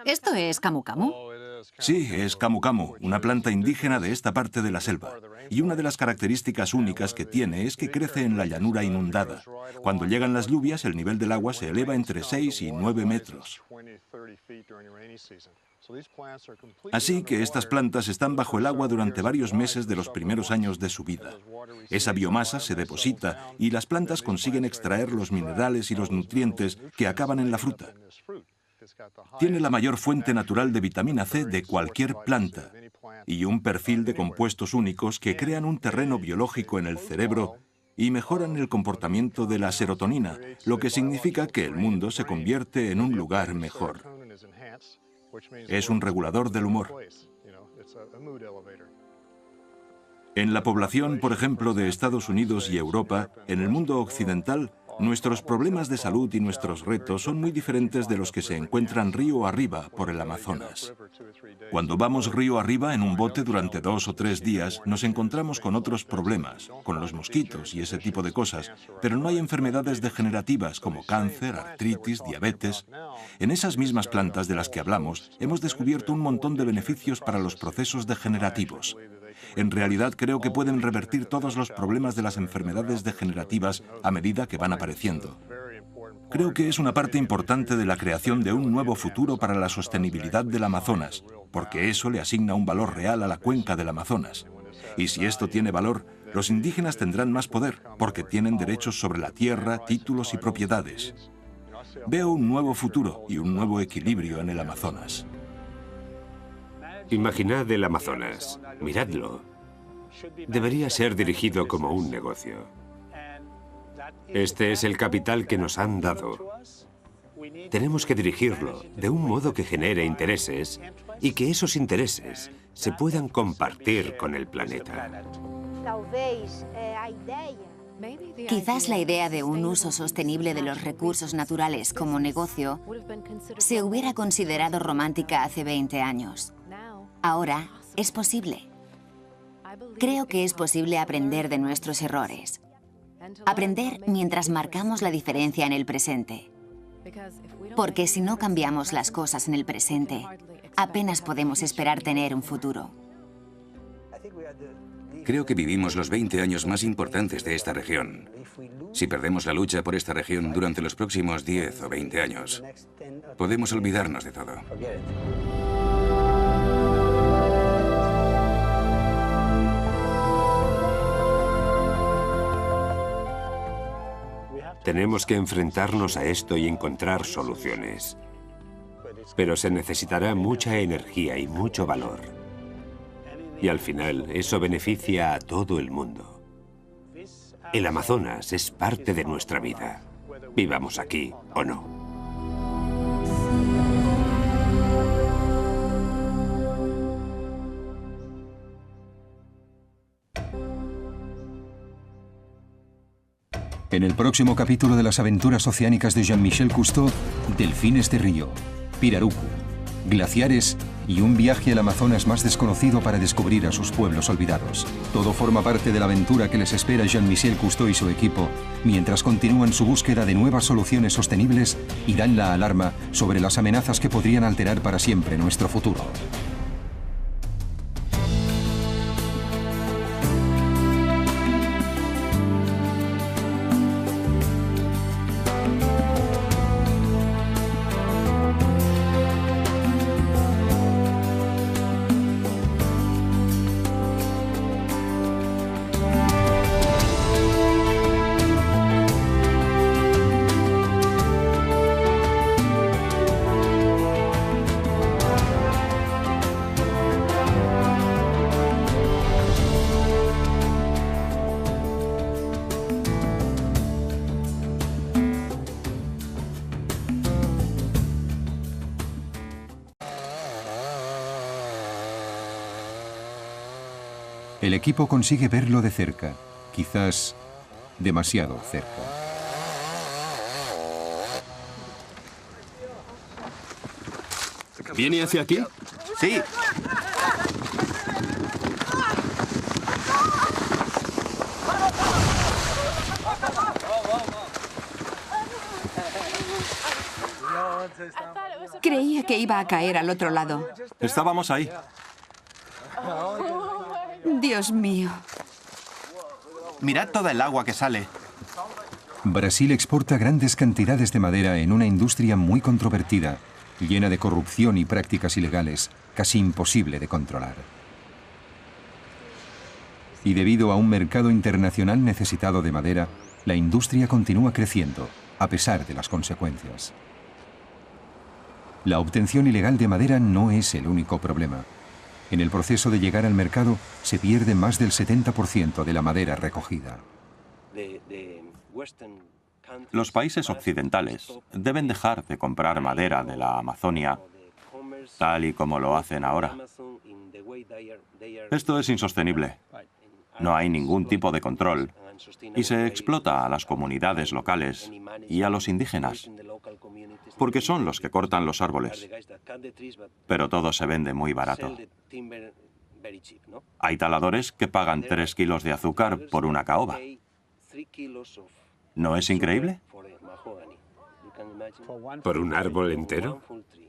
¿Esto es camu camu? Sí, es camu camu, una planta indígena de esta parte de la selva. Y una de las características únicas que tiene es que crece en la llanura inundada. Cuando llegan las lluvias, el nivel del agua se eleva entre 6 y 9 metros. Así que estas plantas están bajo el agua durante varios meses de los primeros años de su vida. Esa biomasa se deposita y las plantas consiguen extraer los minerales y los nutrientes que acaban en la fruta. Tiene la mayor fuente natural de vitamina C de cualquier planta y un perfil de compuestos únicos que crean un terreno biológico en el cerebro y mejoran el comportamiento de la serotonina, lo que significa que el mundo se convierte en un lugar mejor. Es un regulador del humor. En la población, por ejemplo, de Estados Unidos y Europa, en el mundo occidental, nuestros problemas de salud y nuestros retos son muy diferentes de los que se encuentran río arriba por el Amazonas. Cuando vamos río arriba en un bote durante 2 o 3 días, nos encontramos con otros problemas, con los mosquitos y ese tipo de cosas, pero no hay enfermedades degenerativas como cáncer, artritis, diabetes. En esas mismas plantas de las que hablamos, hemos descubierto un montón de beneficios para los procesos degenerativos. En realidad creo que pueden revertir todos los problemas de las enfermedades degenerativas a medida que van apareciendo. Creo que es una parte importante de la creación de un nuevo futuro para la sostenibilidad del Amazonas, porque eso le asigna un valor real a la cuenca del Amazonas. Y si esto tiene valor, los indígenas tendrán más poder, porque tienen derechos sobre la tierra, títulos y propiedades. Veo un nuevo futuro y un nuevo equilibrio en el Amazonas. Imaginad el Amazonas. Miradlo. Debería ser dirigido como un negocio. Este es el capital que nos han dado. Tenemos que dirigirlo de un modo que genere intereses y que esos intereses se puedan compartir con el planeta. Quizás la idea de un uso sostenible de los recursos naturales como negocio se hubiera considerado romántica hace 20 años. Ahora es posible. Creo que es posible aprender de nuestros errores. Aprender mientras marcamos la diferencia en el presente. Porque si no cambiamos las cosas en el presente, apenas podemos esperar tener un futuro. Creo que vivimos los 20 años más importantes de esta región. Si perdemos la lucha por esta región durante los próximos 10 o 20 años, podemos olvidarnos de todo. Tenemos que enfrentarnos a esto y encontrar soluciones. Pero se necesitará mucha energía y mucho valor. Y al final, eso beneficia a todo el mundo. El Amazonas es parte de nuestra vida, vivamos aquí o no. En el próximo capítulo de las aventuras oceánicas de Jean-Michel Cousteau, delfines de río, pirarucu, glaciares y un viaje al Amazonas más desconocido para descubrir a sus pueblos olvidados. Todo forma parte de la aventura que les espera Jean-Michel Cousteau y su equipo mientras continúan su búsqueda de nuevas soluciones sostenibles y dan la alarma sobre las amenazas que podrían alterar para siempre nuestro futuro. El equipo consigue verlo de cerca, quizás demasiado cerca. ¿Viene hacia aquí? Sí. Creía que iba a caer al otro lado. Estábamos ahí. Dios mío. Mirad toda el agua que sale. Brasil exporta grandes cantidades de madera en una industria muy controvertida, llena de corrupción y prácticas ilegales, casi imposible de controlar. Y debido a un mercado internacional necesitado de madera, la industria continúa creciendo, a pesar de las consecuencias. La obtención ilegal de madera no es el único problema. En el proceso de llegar al mercado, se pierde más del 70% de la madera recogida. Los países occidentales deben dejar de comprar madera de la Amazonia tal y como lo hacen ahora. Esto es insostenible. No hay ningún tipo de control y se explota a las comunidades locales y a los indígenas, porque son los que cortan los árboles. Pero todo se vende muy barato. Hay taladores que pagan 3 kilos de azúcar por una caoba. ¿No es increíble? ¿Por un árbol entero?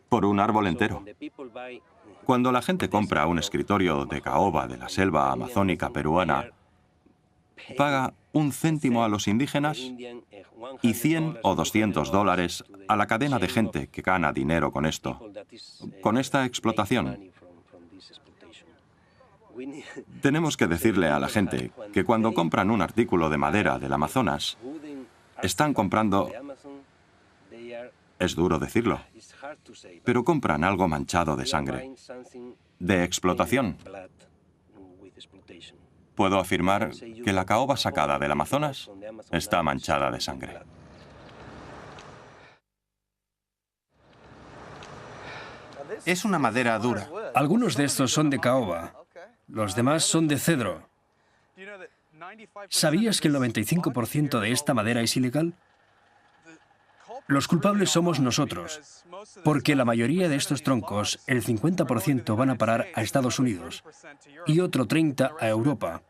Por un árbol entero. Cuando la gente compra un escritorio de caoba de la selva amazónica peruana, paga 1 céntimo a los indígenas y 100 o 200 dólares a la cadena de gente que gana dinero con esto, con esta explotación. Tenemos que decirle a la gente que cuando compran un artículo de madera del Amazonas, están comprando, es duro decirlo, pero compran algo manchado de sangre, de explotación. Puedo afirmar que la caoba sacada del Amazonas está manchada de sangre. Es una madera dura. Algunos de estos son de caoba, los demás son de cedro. ¿Sabías que el 95% de esta madera es ilegal? Los culpables somos nosotros, porque la mayoría de estos troncos, el 50% van a parar a Estados Unidos y otro 30% a Europa.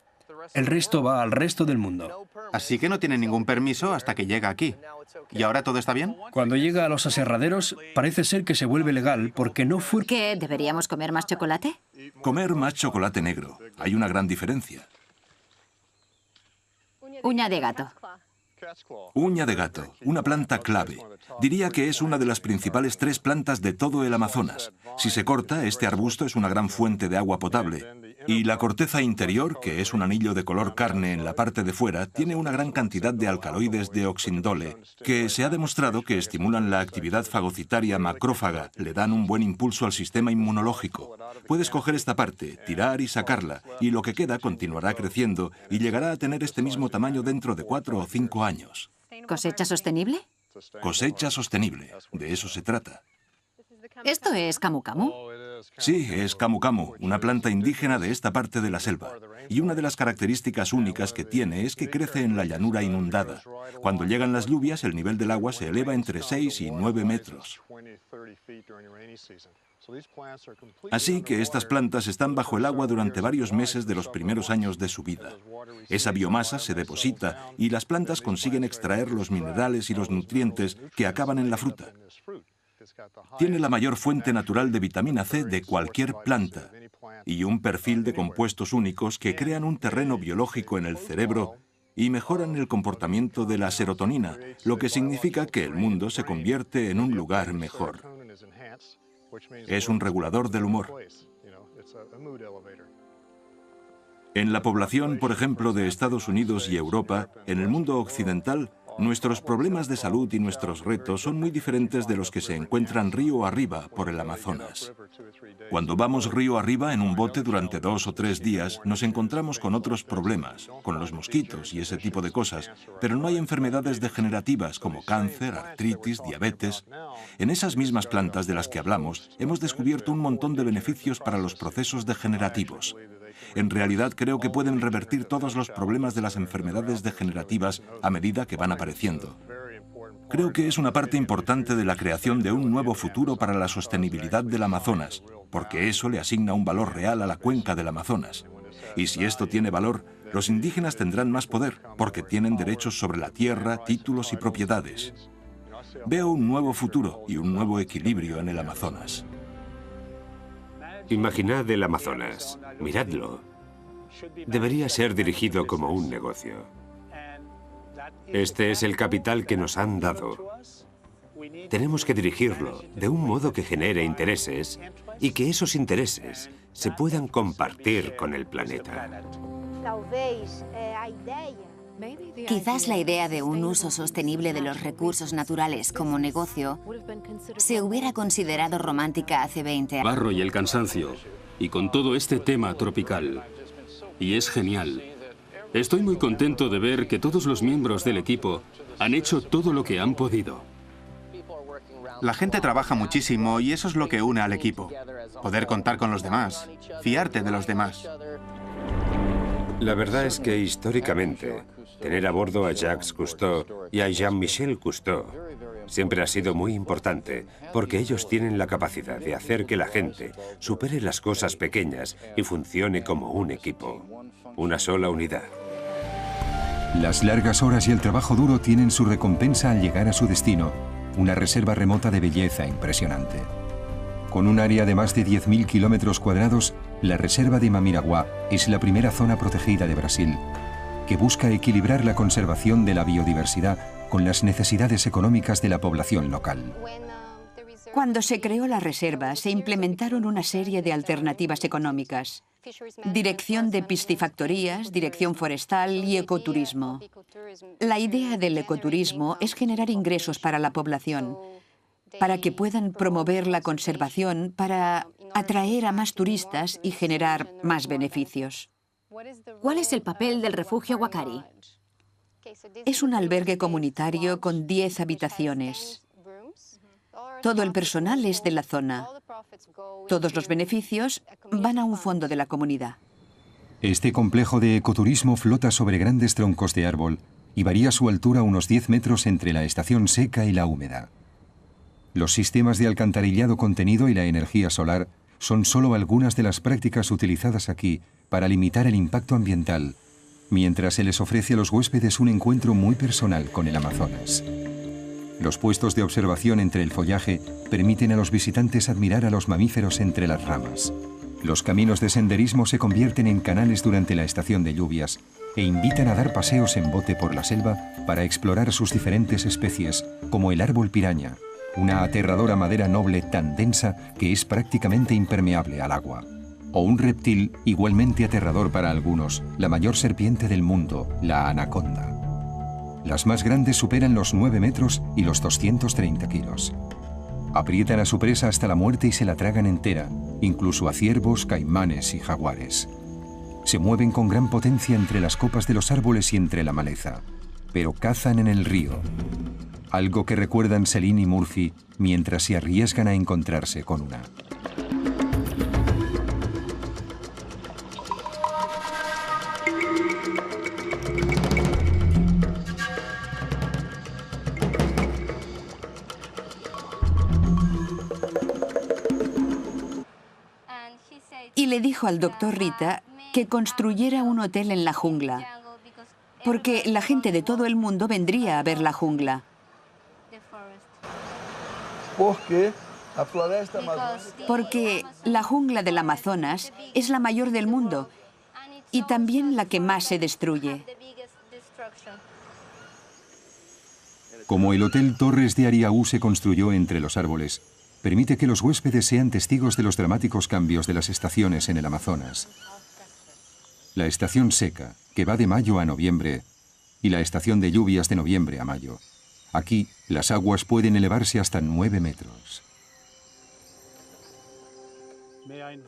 El resto va al resto del mundo. Así que no tiene ningún permiso hasta que llega aquí. ¿Y ahora todo está bien? Cuando llega a los aserraderos, parece ser que se vuelve legal porque no fue... ¿Qué? ¿Deberíamos comer más chocolate? Comer más chocolate negro. Hay una gran diferencia. Uña de gato. Uña de gato, una planta clave. Diría que es una de las principales 3 plantas de todo el Amazonas. Si se corta, este arbusto es una gran fuente de agua potable. Y la corteza interior, que es un anillo de color carne en la parte de fuera, tiene una gran cantidad de alcaloides de oxindole, que se ha demostrado que estimulan la actividad fagocitaria macrófaga, le dan un buen impulso al sistema inmunológico. Puedes coger esta parte, tirar y sacarla, y lo que queda continuará creciendo y llegará a tener este mismo tamaño dentro de 4 o 5 años. ¿Cosecha sostenible? Cosecha sostenible, de eso se trata. ¿Esto es camu camu? Sí, es camu camu, una planta indígena de esta parte de la selva. Y una de las características únicas que tiene es que crece en la llanura inundada. Cuando llegan las lluvias, el nivel del agua se eleva entre 6 y 9 metros. Así que estas plantas están bajo el agua durante varios meses de los primeros años de su vida. Esa biomasa se deposita y las plantas consiguen extraer los minerales y los nutrientes que acaban en la fruta. Tiene la mayor fuente natural de vitamina C de cualquier planta y un perfil de compuestos únicos que crean un terreno biológico en el cerebro y mejoran el comportamiento de la serotonina, lo que significa que el mundo se convierte en un lugar mejor. Es un regulador del humor. En la población, por ejemplo, de Estados Unidos y Europa, en el mundo occidental, nuestros problemas de salud y nuestros retos son muy diferentes de los que se encuentran río arriba por el Amazonas. Cuando vamos río arriba en un bote durante 2 o 3 días, nos encontramos con otros problemas, con los mosquitos y ese tipo de cosas, pero no hay enfermedades degenerativas como cáncer, artritis, diabetes. En esas mismas plantas de las que hablamos, hemos descubierto un montón de beneficios para los procesos degenerativos. En realidad creo que pueden revertir todos los problemas de las enfermedades degenerativas a medida que van apareciendo. Creo que es una parte importante de la creación de un nuevo futuro para la sostenibilidad del Amazonas, porque eso le asigna un valor real a la cuenca del Amazonas. Y si esto tiene valor, los indígenas tendrán más poder, porque tienen derechos sobre la tierra, títulos y propiedades. Veo un nuevo futuro y un nuevo equilibrio en el Amazonas. Imaginad el Amazonas. Miradlo. Debería ser dirigido como un negocio. Este es el capital que nos han dado. Tenemos que dirigirlo de un modo que genere intereses y que esos intereses se puedan compartir con el planeta. Quizás la idea de un uso sostenible de los recursos naturales como negocio se hubiera considerado romántica hace 20 años. Barro y el cansancio, y con todo este tema tropical. Y es genial. Estoy muy contento de ver que todos los miembros del equipo han hecho todo lo que han podido. La gente trabaja muchísimo y eso es lo que une al equipo. Poder contar con los demás, fiarte de los demás. La verdad es que históricamente, tener a bordo a Jacques Cousteau y a Jean-Michel Cousteau siempre ha sido muy importante, porque ellos tienen la capacidad de hacer que la gente supere las cosas pequeñas y funcione como un equipo, una sola unidad. Las largas horas y el trabajo duro tienen su recompensa al llegar a su destino, una reserva remota de belleza impresionante. Con un área de más de 10.000 kilómetros cuadrados, la reserva de Mamiraguá es la primera zona protegida de Brasil, que busca equilibrar la conservación de la biodiversidad con las necesidades económicas de la población local. Cuando se creó la reserva, se implementaron una serie de alternativas económicas. Dirección de piscifactorías, dirección forestal y ecoturismo. La idea del ecoturismo es generar ingresos para la población, para que puedan promover la conservación, para atraer a más turistas y generar más beneficios. ¿Cuál es el papel del refugio Huacari? Es un albergue comunitario con 10 habitaciones. Todo el personal es de la zona. Todos los beneficios van a un fondo de la comunidad. Este complejo de ecoturismo flota sobre grandes troncos de árbol y varía su altura unos 10 metros entre la estación seca y la húmeda. Los sistemas de alcantarillado contenido y la energía solar son solo algunas de las prácticas utilizadas aquí para limitar el impacto ambiental, mientras se les ofrece a los huéspedes un encuentro muy personal con el Amazonas. Los puestos de observación entre el follaje permiten a los visitantes admirar a los mamíferos entre las ramas. Los caminos de senderismo se convierten en canales durante la estación de lluvias e invitan a dar paseos en bote por la selva para explorar sus diferentes especies, como el árbol piraña, una aterradora madera noble tan densa que es prácticamente impermeable al agua. O un reptil igualmente aterrador para algunos, la mayor serpiente del mundo, la anaconda. Las más grandes superan los 9 metros y los 230 kilos. Aprietan a su presa hasta la muerte y se la tragan entera, incluso a ciervos, caimanes y jaguares. Se mueven con gran potencia entre las copas de los árboles y entre la maleza, pero cazan en el río, algo que recuerdan Celine y Murphy mientras se arriesgan a encontrarse con una. Y le dijo al doctor Rita que construyera un hotel en la jungla, porque la gente de todo el mundo vendría a ver la jungla. Porque la jungla del Amazonas es la mayor del mundo y también la que más se destruye. Como el Hotel Torres de Ariaú se construyó entre los árboles, permite que los huéspedes sean testigos de los dramáticos cambios de las estaciones en el Amazonas. La estación seca, que va de mayo a noviembre, y la estación de lluvias de noviembre a mayo. Aquí, las aguas pueden elevarse hasta 9 metros.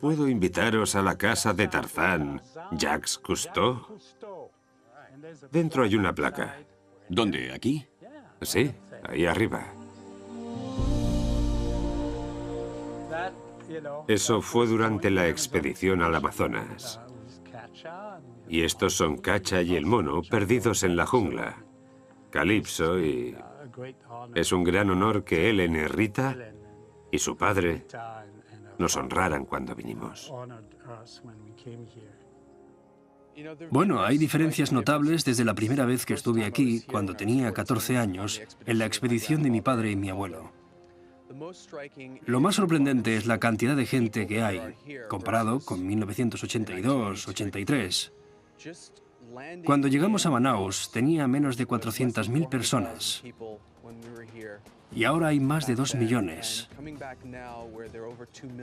¿Puedo invitaros a la casa de Tarzán, Jacques Cousteau? Dentro hay una placa. ¿Dónde? ¿Aquí? Sí, ahí arriba. Eso fue durante la expedición al Amazonas. Y estos son Cacha y el mono perdidos en la jungla. Calipso y... Es un gran honor que Ellen y Rita y su padre nos honraran cuando vinimos. Bueno, hay diferencias notables desde la primera vez que estuve aquí, cuando tenía 14 años, en la expedición de mi padre y mi abuelo. Lo más sorprendente es la cantidad de gente que hay, comparado con 1982-83. Cuando llegamos a Manaus, tenía menos de 400.000 personas. Y ahora hay más de 2 millones.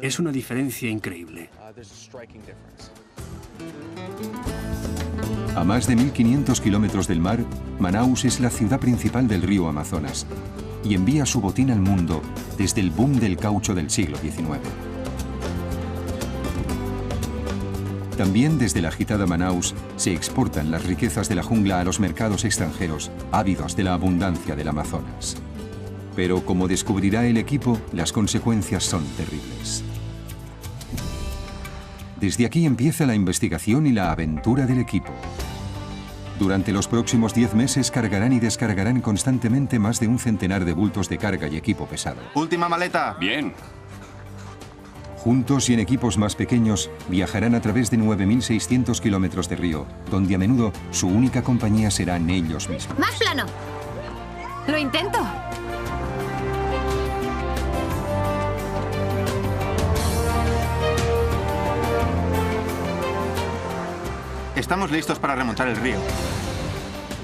Es una diferencia increíble. A más de 1.500 kilómetros del mar, Manaus es la ciudad principal del río Amazonas y envía su botín al mundo desde el boom del caucho del siglo XIX. También desde la agitada Manaus se exportan las riquezas de la jungla a los mercados extranjeros, ávidos de la abundancia del Amazonas. Pero como descubrirá el equipo, las consecuencias son terribles. Desde aquí empieza la investigación y la aventura del equipo. Durante los próximos 10 meses cargarán y descargarán constantemente más de un centenar de bultos de carga y equipo pesado. ¡Última maleta! Bien. Juntos y en equipos más pequeños, viajarán a través de 9.600 kilómetros de río, donde a menudo su única compañía serán ellos mismos. ¡Más plano! ¡Lo intento! Estamos listos para remontar el río.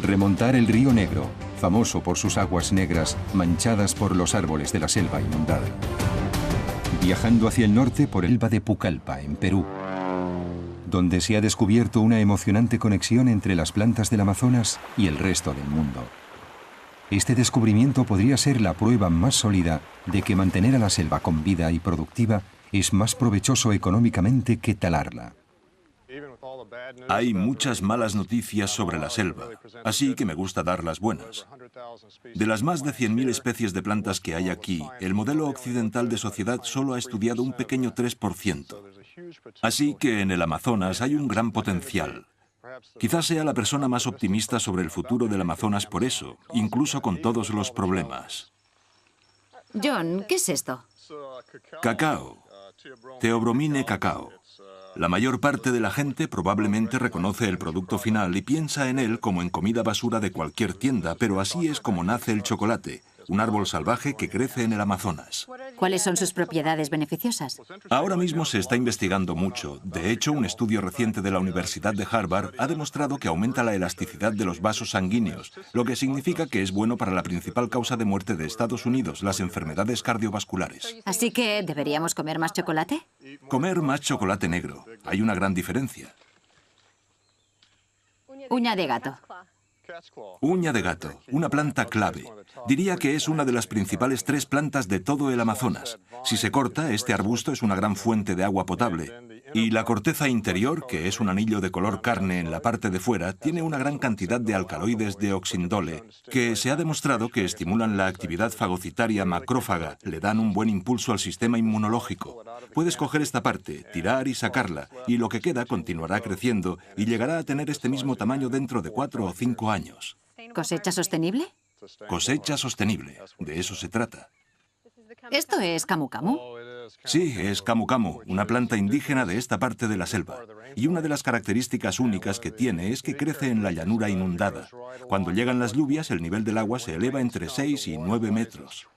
Remontar el río Negro, famoso por sus aguas negras manchadas por los árboles de la selva inundada. Viajando hacia el norte por el Elba de Pucallpa, en Perú, donde se ha descubierto una emocionante conexión entre las plantas del Amazonas y el resto del mundo. Este descubrimiento podría ser la prueba más sólida de que mantener a la selva con vida y productiva es más provechoso económicamente que talarla. Hay muchas malas noticias sobre la selva, así que me gusta dar las buenas. De las más de 100.000 especies de plantas que hay aquí, el modelo occidental de sociedad solo ha estudiado un pequeño 3%. Así que en el Amazonas hay un gran potencial. Quizás sea la persona más optimista sobre el futuro del Amazonas por eso, incluso con todos los problemas. John, ¿qué es esto? Cacao. Theobromine cacao. La mayor parte de la gente probablemente reconoce el producto final y piensa en él como en comida basura de cualquier tienda, pero así es como nace el chocolate, un árbol salvaje que crece en el Amazonas. ¿Cuáles son sus propiedades beneficiosas? Ahora mismo se está investigando mucho. De hecho, un estudio reciente de la Universidad de Harvard ha demostrado que aumenta la elasticidad de los vasos sanguíneos, lo que significa que es bueno para la principal causa de muerte de Estados Unidos, las enfermedades cardiovasculares. Así que, ¿deberíamos comer más chocolate? Comer más chocolate negro. Hay una gran diferencia. Uña de gato. Uña de gato, una planta clave. Diría que es una de las principales 3 plantas de todo el Amazonas. Si se corta, este arbusto es una gran fuente de agua potable. Y la corteza interior, que es un anillo de color carne en la parte de fuera, tiene una gran cantidad de alcaloides de oxindole, que se ha demostrado que estimulan la actividad fagocitaria macrófaga, le dan un buen impulso al sistema inmunológico. Puedes coger esta parte, tirar y sacarla, y lo que queda continuará creciendo y llegará a tener este mismo tamaño dentro de 4 o 5 años. ¿Cosecha sostenible? Cosecha sostenible, de eso se trata. ¿Esto es camu camu? Sí, es camu camu, una planta indígena de esta parte de la selva. Y una de las características únicas que tiene es que crece en la llanura inundada. Cuando llegan las lluvias, el nivel del agua se eleva entre 6 y 9 metros.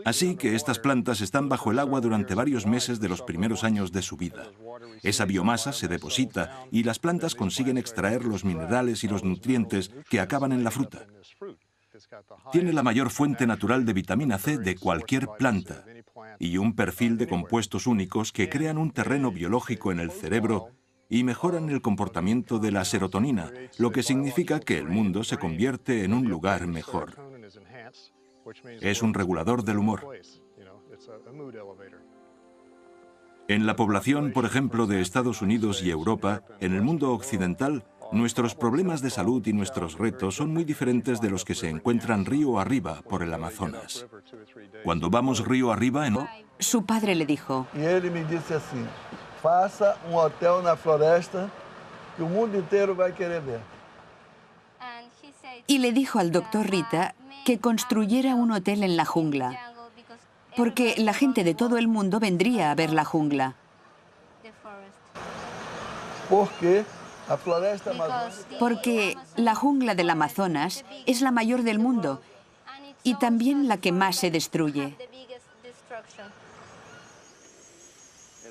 Así que estas plantas están bajo el agua durante varios meses de los primeros años de su vida. Esa biomasa se deposita y las plantas consiguen extraer los minerales y los nutrientes que acaban en la fruta. Tiene la mayor fuente natural de vitamina C de cualquier planta y un perfil de compuestos únicos que crean un terreno biológico en el cerebro y mejoran el comportamiento de la serotonina, lo que significa que el mundo se convierte en un lugar mejor. Es un regulador del humor. En la población, por ejemplo, de Estados Unidos y Europa, en el mundo occidental, nuestros problemas de salud y nuestros retos son muy diferentes de los que se encuentran río arriba por el Amazonas. Cuando vamos río arriba en... Su padre le dijo, Y él me dice así, faça hotel en la floresta que el mundo entero va a querer ver. y le dijo al doctor Rita que construyera un hotel en la jungla, porque la gente de todo el mundo vendría a ver la jungla. Porque la jungla del Amazonas es la mayor del mundo y también la que más se destruye.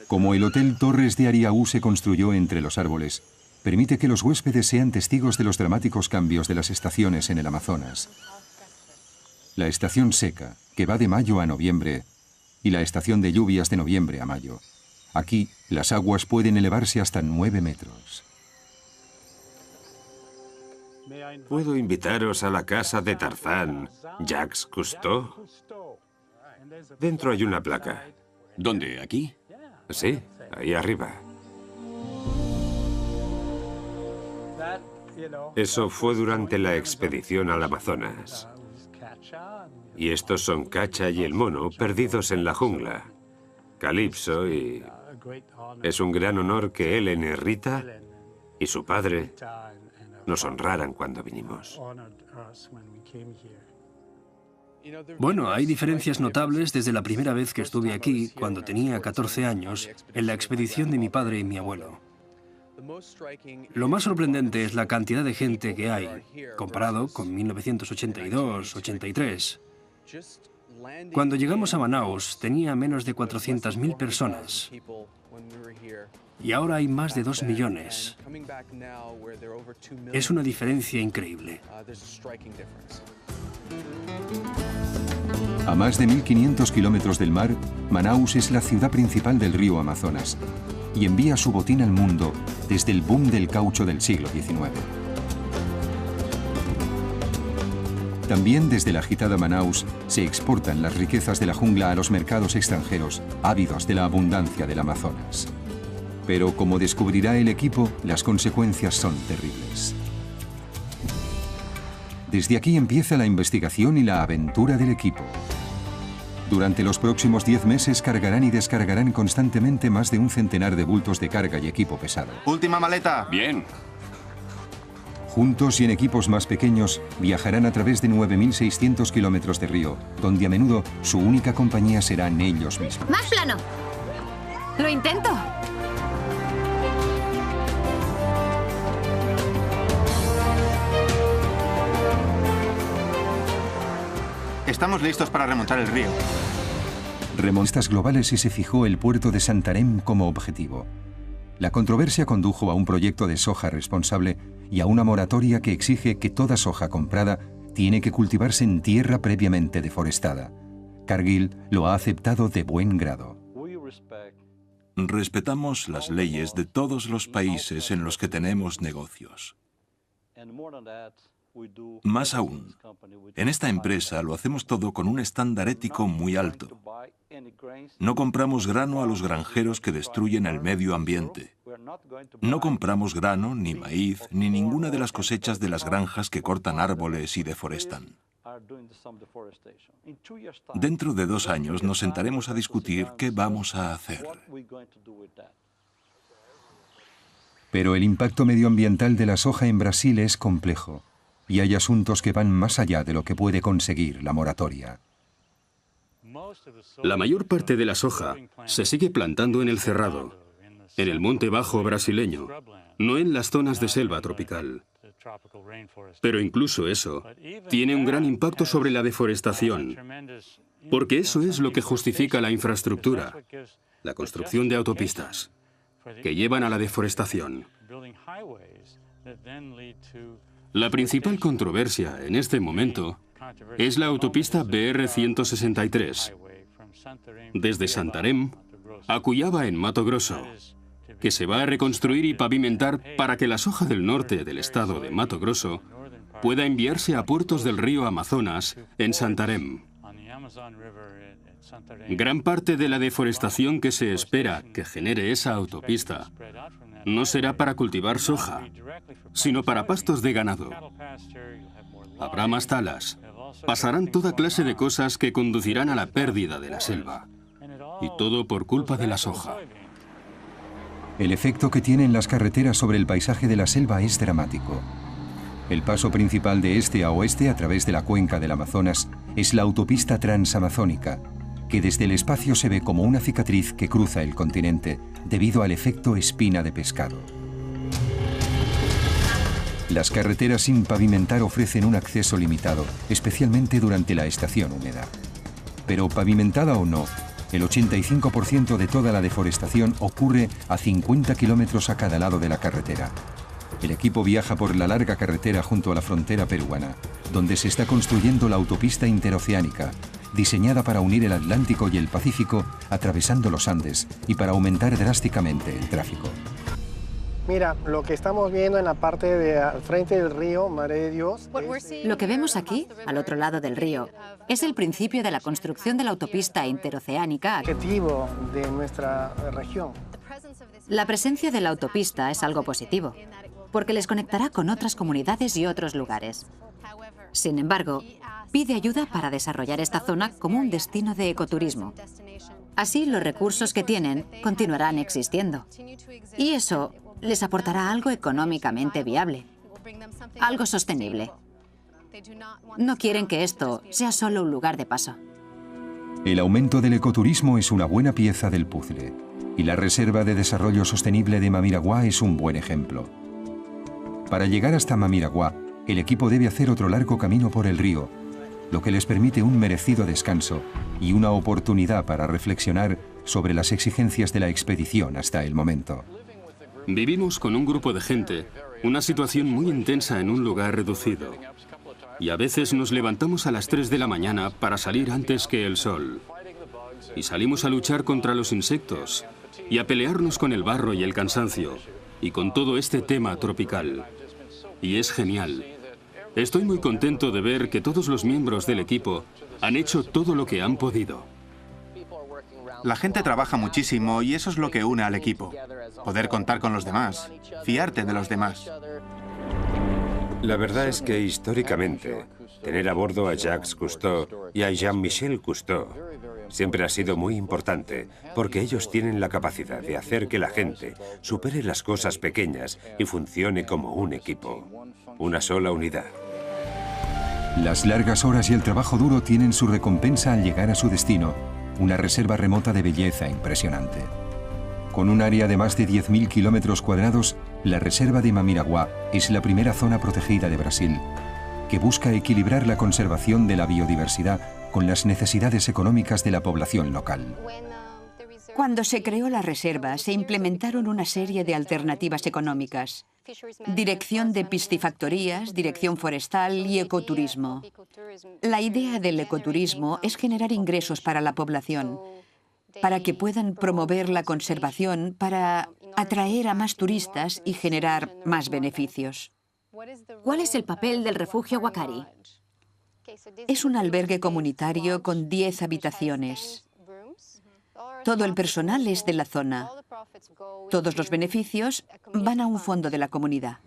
Como el Hotel Torres de Ariaú se construyó entre los árboles, permite que los huéspedes sean testigos de los dramáticos cambios de las estaciones en el Amazonas. La estación seca, que va de mayo a noviembre, y la estación de lluvias de noviembre a mayo. Aquí, las aguas pueden elevarse hasta 9 metros. ¿Puedo invitaros a la casa de Tarzán, Jacques Cousteau? Dentro hay una placa. ¿Dónde? ¿Aquí? Sí, ahí arriba. Eso fue durante la expedición al Amazonas. Y estos son Cacha y el mono perdidos en la jungla. Calipso y... Es un gran honor que él, Rita y su padre nos honraran cuando vinimos. Bueno, hay diferencias notables desde la primera vez que estuve aquí, cuando tenía 14 años, en la expedición de mi padre y mi abuelo. Lo más sorprendente es la cantidad de gente que hay, comparado con 1982-83. Cuando llegamos a Manaus, tenía menos de 400.000 personas. Y ahora hay más de 2 millones. Es una diferencia increíble. A más de 1.500 kilómetros del mar, Manaus es la ciudad principal del río Amazonas y envía su botín al mundo desde el boom del caucho del siglo XIX. También desde la agitada Manaus se exportan las riquezas de la jungla a los mercados extranjeros, ávidos de la abundancia del Amazonas. Pero como descubrirá el equipo, las consecuencias son terribles. Desde aquí empieza la investigación y la aventura del equipo. Durante los próximos 10 meses cargarán y descargarán constantemente más de un centenar de bultos de carga y equipo pesado. ¡Última maleta! Bien. Juntos y en equipos más pequeños, viajarán a través de 9.600 kilómetros de río, donde a menudo su única compañía serán ellos mismos. ¡Más plano! ¡Lo intento! Estamos listos para remontar el río. Remontas globales y se fijó el puerto de Santarém como objetivo. La controversia condujo a un proyecto de soja responsable y a una moratoria que exige que toda soja comprada tiene que cultivarse en tierra previamente deforestada. Cargill lo ha aceptado de buen grado. Respetamos las leyes de todos los países en los que tenemos negocios. Más aún, en esta empresa lo hacemos todo con un estándar ético muy alto. No compramos grano a los granjeros que destruyen el medio ambiente. No compramos grano, ni maíz, ni ninguna de las cosechas de las granjas que cortan árboles y deforestan. Dentro de 2 años nos sentaremos a discutir qué vamos a hacer. Pero el impacto medioambiental de la soja en Brasil es complejo. Y hay asuntos que van más allá de lo que puede conseguir la moratoria. La mayor parte de la soja se sigue plantando en el cerrado, en el monte bajo brasileño, no en las zonas de selva tropical. Pero incluso eso tiene un gran impacto sobre la deforestación, porque eso es lo que justifica la infraestructura, la construcción de autopistas, que llevan a la deforestación. La principal controversia en este momento es la autopista BR-163, desde Santarém a Cuiabá en Mato Grosso, que se va a reconstruir y pavimentar para que la soja del norte del estado de Mato Grosso pueda enviarse a puertos del río Amazonas en Santarém. Gran parte de la deforestación que se espera que genere esa autopista no será para cultivar soja, sino para pastos de ganado. Habrá más talas. Pasarán toda clase de cosas que conducirán a la pérdida de la selva. Y todo por culpa de la soja. El efecto que tienen las carreteras sobre el paisaje de la selva es dramático. El paso principal de este a oeste a través de la cuenca del Amazonas es la autopista transamazónica, que desde el espacio se ve como una cicatriz que cruza el continente debido al efecto espina de pescado. Las carreteras sin pavimentar ofrecen un acceso limitado, especialmente durante la estación húmeda. Pero pavimentada o no, el 85% de toda la deforestación ocurre a 50 kilómetros a cada lado de la carretera. El equipo viaja por la larga carretera junto a la frontera peruana, donde se está construyendo la autopista interoceánica, diseñada para unir el Atlántico y el Pacífico atravesando los Andes y para aumentar drásticamente el tráfico. Mira, lo que estamos viendo en la parte de al frente del río, Madre de Dios... Lo que vemos aquí, al otro lado del río, es el principio de la construcción de la autopista interoceánica. Objetivo de nuestra región. La presencia de la autopista es algo positivo, porque les conectará con otras comunidades y otros lugares. Sin embargo, pide ayuda para desarrollar esta zona como un destino de ecoturismo. Así, los recursos que tienen continuarán existiendo. Y eso les aportará algo económicamente viable, algo sostenible. No quieren que esto sea solo un lugar de paso. El aumento del ecoturismo es una buena pieza del puzzle, y la Reserva de Desarrollo Sostenible de Mamiraguá es un buen ejemplo. Para llegar hasta Mamiraguá, el equipo debe hacer otro largo camino por el río, lo que les permite un merecido descanso y una oportunidad para reflexionar sobre las exigencias de la expedición hasta el momento. Vivimos con un grupo de gente una situación muy intensa en un lugar reducido. Y a veces nos levantamos a las 3 de la mañana para salir antes que el sol. Y salimos a luchar contra los insectos y a pelearnos con el barro y el cansancio y con todo este tema tropical. Y es genial. Estoy muy contento de ver que todos los miembros del equipo han hecho todo lo que han podido. La gente trabaja muchísimo y eso es lo que une al equipo. Poder contar con los demás, fiarte de los demás. La verdad es que históricamente, tener a bordo a Jacques Cousteau y a Jean-Michel Cousteau Siempre ha sido muy importante, porque ellos tienen la capacidad de hacer que la gente supere las cosas pequeñas y funcione como un equipo, una sola unidad. Las largas horas y el trabajo duro tienen su recompensa al llegar a su destino, una reserva remota de belleza impresionante. Con un área de más de 10.000 kilómetros cuadrados, la reserva de Mamiraguá es la primera zona protegida de Brasil, que busca equilibrar la conservación de la biodiversidad con las necesidades económicas de la población local. Cuando se creó la reserva, se implementaron una serie de alternativas económicas: dirección de piscifactorías, dirección forestal y ecoturismo. La idea del ecoturismo es generar ingresos para la población, para que puedan promover la conservación, para atraer a más turistas y generar más beneficios. ¿Cuál es el papel del refugio Huacari? Es un albergue comunitario con 10 habitaciones. Todo el personal es de la zona. Todos los beneficios van a un fondo de la comunidad.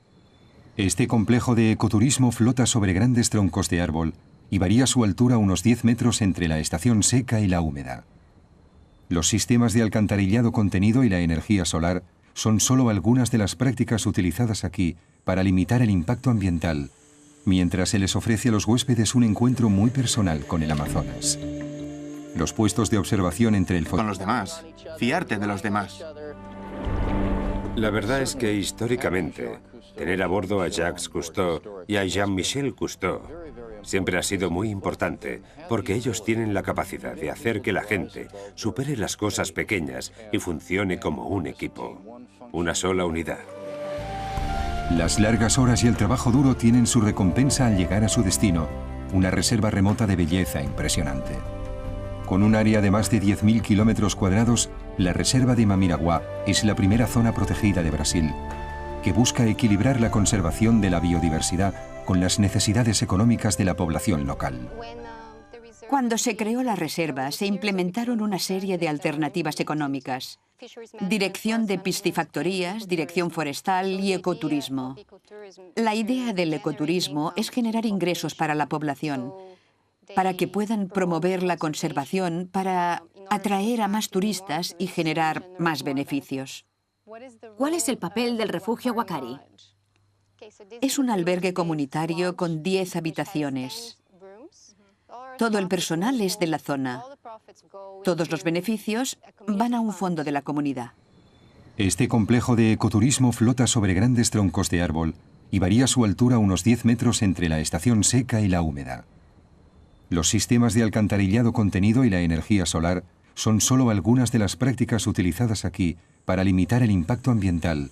Este complejo de ecoturismo flota sobre grandes troncos de árbol y varía su altura unos 10 metros entre la estación seca y la húmeda. Los sistemas de alcantarillado contenido y la energía solar son solo algunas de las prácticas utilizadas aquí para limitar el impacto ambiental, mientras se les ofrece a los huéspedes un encuentro muy personal con el Amazonas. Los puestos de observación entre el con los demás, fiarte de los demás. La verdad es que históricamente, tener a bordo a Jacques Cousteau y a Jean-Michel Cousteau siempre ha sido muy importante, porque ellos tienen la capacidad de hacer que la gente supere las cosas pequeñas y funcione como un equipo, una sola unidad. Las largas horas y el trabajo duro tienen su recompensa al llegar a su destino, una reserva remota de belleza impresionante. Con un área de más de 10.000 kilómetros cuadrados, la reserva de Mamiraguá es la primera zona protegida de Brasil, que busca equilibrar la conservación de la biodiversidad con las necesidades económicas de la población local. Cuando se creó la reserva, se implementaron una serie de alternativas económicas: dirección de piscifactorías, dirección forestal y ecoturismo. La idea del ecoturismo es generar ingresos para la población, para que puedan promover la conservación, para atraer a más turistas y generar más beneficios. ¿Cuál es el papel del refugio Huacari? Es un albergue comunitario con 10 habitaciones. Todo el personal es de la zona. Todos los beneficios van a un fondo de la comunidad. Este complejo de ecoturismo flota sobre grandes troncos de árbol y varía su altura unos 10 metros entre la estación seca y la húmeda. Los sistemas de alcantarillado contenido y la energía solar son solo algunas de las prácticas utilizadas aquí para limitar el impacto ambiental,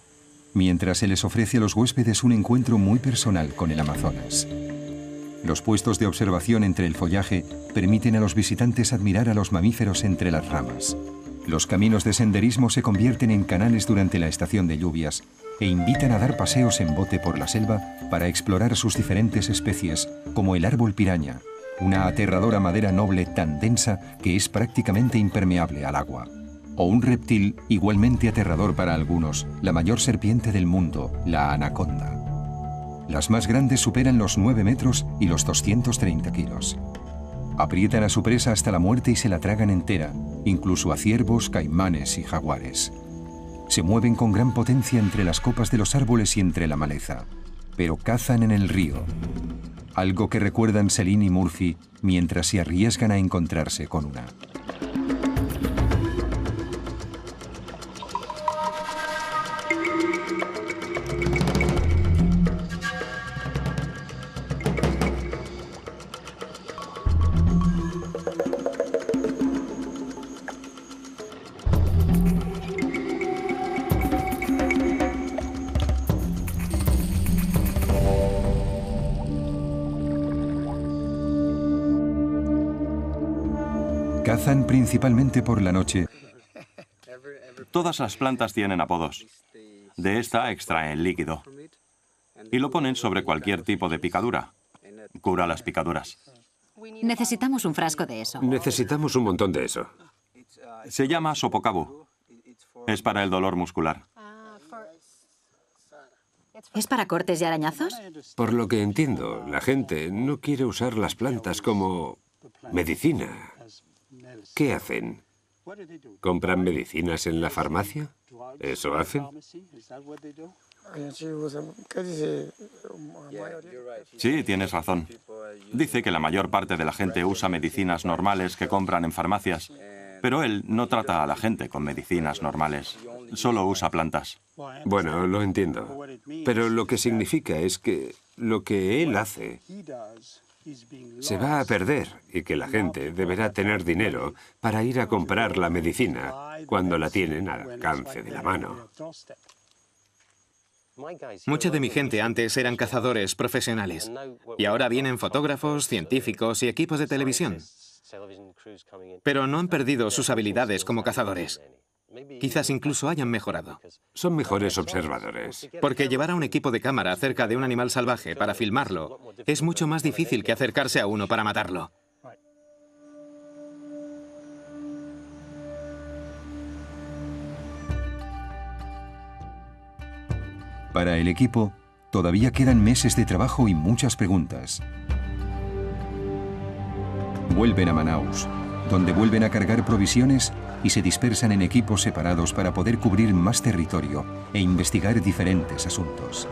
mientras se les ofrece a los huéspedes un encuentro muy personal con el Amazonas. Los puestos de observación entre el follaje permiten a los visitantes admirar a los mamíferos entre las ramas. Los caminos de senderismo se convierten en canales durante la estación de lluvias e invitan a dar paseos en bote por la selva para explorar sus diferentes especies, como el árbol piraña, una aterradora madera noble tan densa que es prácticamente impermeable al agua. O un reptil igualmente aterrador para algunos, la mayor serpiente del mundo, la anaconda. Las más grandes superan los 9 metros y los 230 kilos. Aprietan a su presa hasta la muerte y se la tragan entera, incluso a ciervos, caimanes y jaguares. Se mueven con gran potencia entre las copas de los árboles y entre la maleza, pero cazan en el río, algo que recuerdan Celine y Murphy mientras se arriesgan a encontrarse con una. Cazan principalmente por la noche. Todas las plantas tienen apodos. De esta extraen líquido y lo ponen sobre cualquier tipo de picadura. Cura las picaduras. Necesitamos un frasco de eso. Necesitamos un montón de eso. Se llama sopocabu. Es para el dolor muscular. ¿Es para cortes y arañazos? Por lo que entiendo, la gente no quiere usar las plantas como medicina. ¿Qué hacen? ¿Compran medicinas en la farmacia? ¿Eso hacen? Sí, tienes razón. Dice que la mayor parte de la gente usa medicinas normales que compran en farmacias, pero él no trata a la gente con medicinas normales, solo usa plantas. Bueno, lo entiendo. Pero lo que significa es que lo que él hace se va a perder y que la gente deberá tener dinero para ir a comprar la medicina cuando la tienen al alcance de la mano. Mucha de mi gente antes eran cazadores profesionales y ahora vienen fotógrafos, científicos y equipos de televisión. Pero no han perdido sus habilidades como cazadores. Quizás incluso hayan mejorado. Son mejores observadores. Porque llevar a un equipo de cámara cerca de un animal salvaje para filmarlo es mucho más difícil que acercarse a uno para matarlo. Para el equipo, todavía quedan meses de trabajo y muchas preguntas. Vuelven a Manaus, donde vuelven a cargar provisiones y se dispersan en equipos separados para poder cubrir más territorio e investigar diferentes asuntos.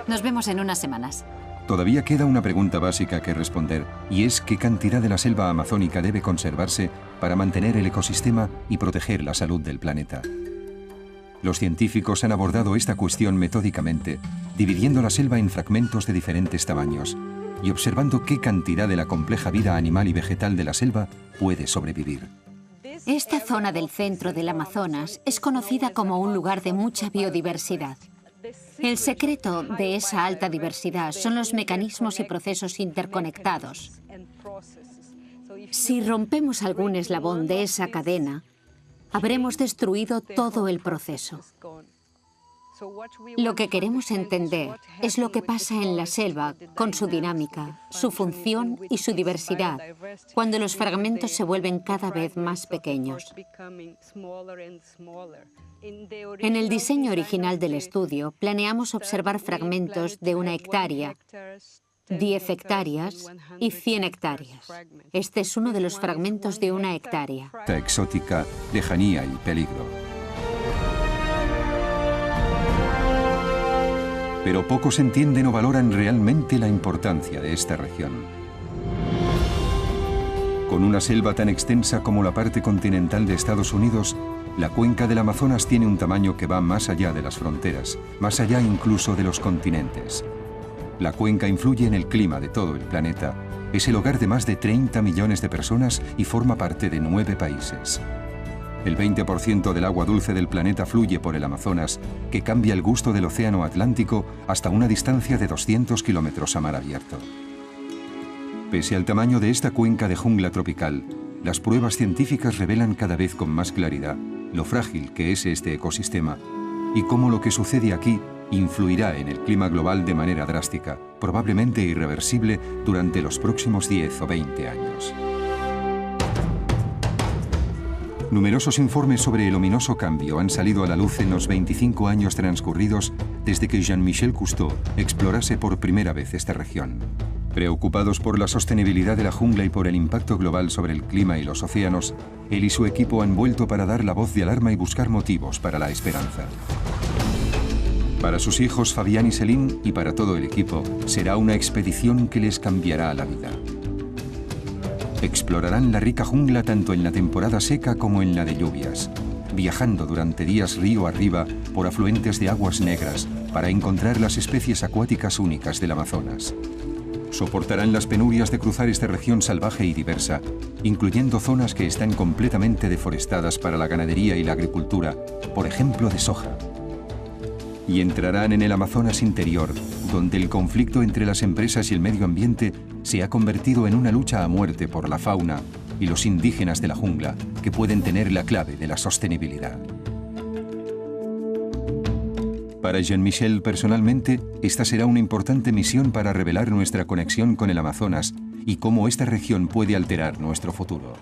Nos vemos en unas semanas. Todavía queda una pregunta básica que responder, y es qué cantidad de la selva amazónica debe conservarse para mantener el ecosistema y proteger la salud del planeta. Los científicos han abordado esta cuestión metódicamente, dividiendo la selva en fragmentos de diferentes tamaños y observando qué cantidad de la compleja vida animal y vegetal de la selva puede sobrevivir. Esta zona del centro del Amazonas es conocida como un lugar de mucha biodiversidad. El secreto de esa alta diversidad son los mecanismos y procesos interconectados. Si rompemos algún eslabón de esa cadena, habremos destruido todo el proceso. Lo que queremos entender es lo que pasa en la selva con su dinámica, su función y su diversidad, cuando los fragmentos se vuelven cada vez más pequeños. En el diseño original del estudio, planeamos observar fragmentos de 1 hectárea, 10 hectáreas y 100 hectáreas. Este es uno de los fragmentos de 1 hectárea. Exótica, lejanía y peligro. Pero pocos entienden o valoran realmente la importancia de esta región. Con una selva tan extensa como la parte continental de Estados Unidos, la cuenca del Amazonas tiene un tamaño que va más allá de las fronteras, más allá incluso de los continentes. La cuenca influye en el clima de todo el planeta, es el hogar de más de 30 millones de personas y forma parte de 9 países. El 20% del agua dulce del planeta fluye por el Amazonas, que cambia el gusto del océano Atlántico hasta una distancia de 200 kilómetros a mar abierto. Pese al tamaño de esta cuenca de jungla tropical, las pruebas científicas revelan cada vez con más claridad lo frágil que es este ecosistema y cómo lo que sucede aquí influirá en el clima global de manera drástica, probablemente irreversible, durante los próximos 10 o 20 años. Numerosos informes sobre el ominoso cambio han salido a la luz en los 25 años transcurridos desde que Jean-Michel Cousteau explorase por primera vez esta región. Preocupados por la sostenibilidad de la jungla y por el impacto global sobre el clima y los océanos, él y su equipo han vuelto para dar la voz de alarma y buscar motivos para la esperanza. Para sus hijos Fabián y Céline, y para todo el equipo, será una expedición que les cambiará la vida. Explorarán la rica jungla tanto en la temporada seca como en la de lluvias, viajando durante días río arriba por afluentes de aguas negras para encontrar las especies acuáticas únicas del Amazonas. Soportarán las penurias de cruzar esta región salvaje y diversa, incluyendo zonas que están completamente deforestadas para la ganadería y la agricultura, por ejemplo de soja. Y entrarán en el Amazonas interior, donde el conflicto entre las empresas y el medio ambiente se ha convertido en una lucha a muerte por la fauna y los indígenas de la jungla, que pueden tener la clave de la sostenibilidad. Para Jean-Michel personalmente, esta será una importante misión para revelar nuestra conexión con el Amazonas y cómo esta región puede alterar nuestro futuro.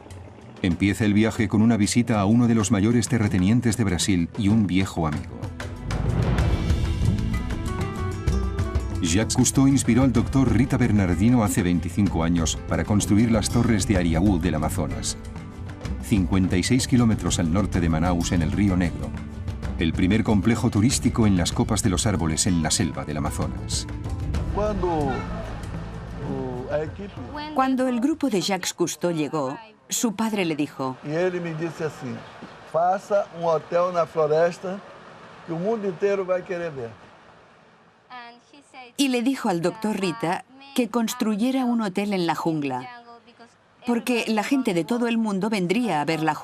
Empieza el viaje con una visita a uno de los mayores terratenientes de Brasil y un viejo amigo. Jacques Cousteau inspiró al doctor Rita Bernardino hace 25 años para construir las torres de Ariaú del Amazonas, 56 kilómetros al norte de Manaus en el Río Negro, el primer complejo turístico en las copas de los árboles en la selva del Amazonas. Cuando el grupo de Jacques Cousteau llegó, su padre le dijo: Y él me dice así: faça hotel en la floresta que el mundo entero va a querer ver. Y le dijo al doctor Rita que construyera un hotel en la jungla, porque la gente de todo el mundo vendría a ver la jungla.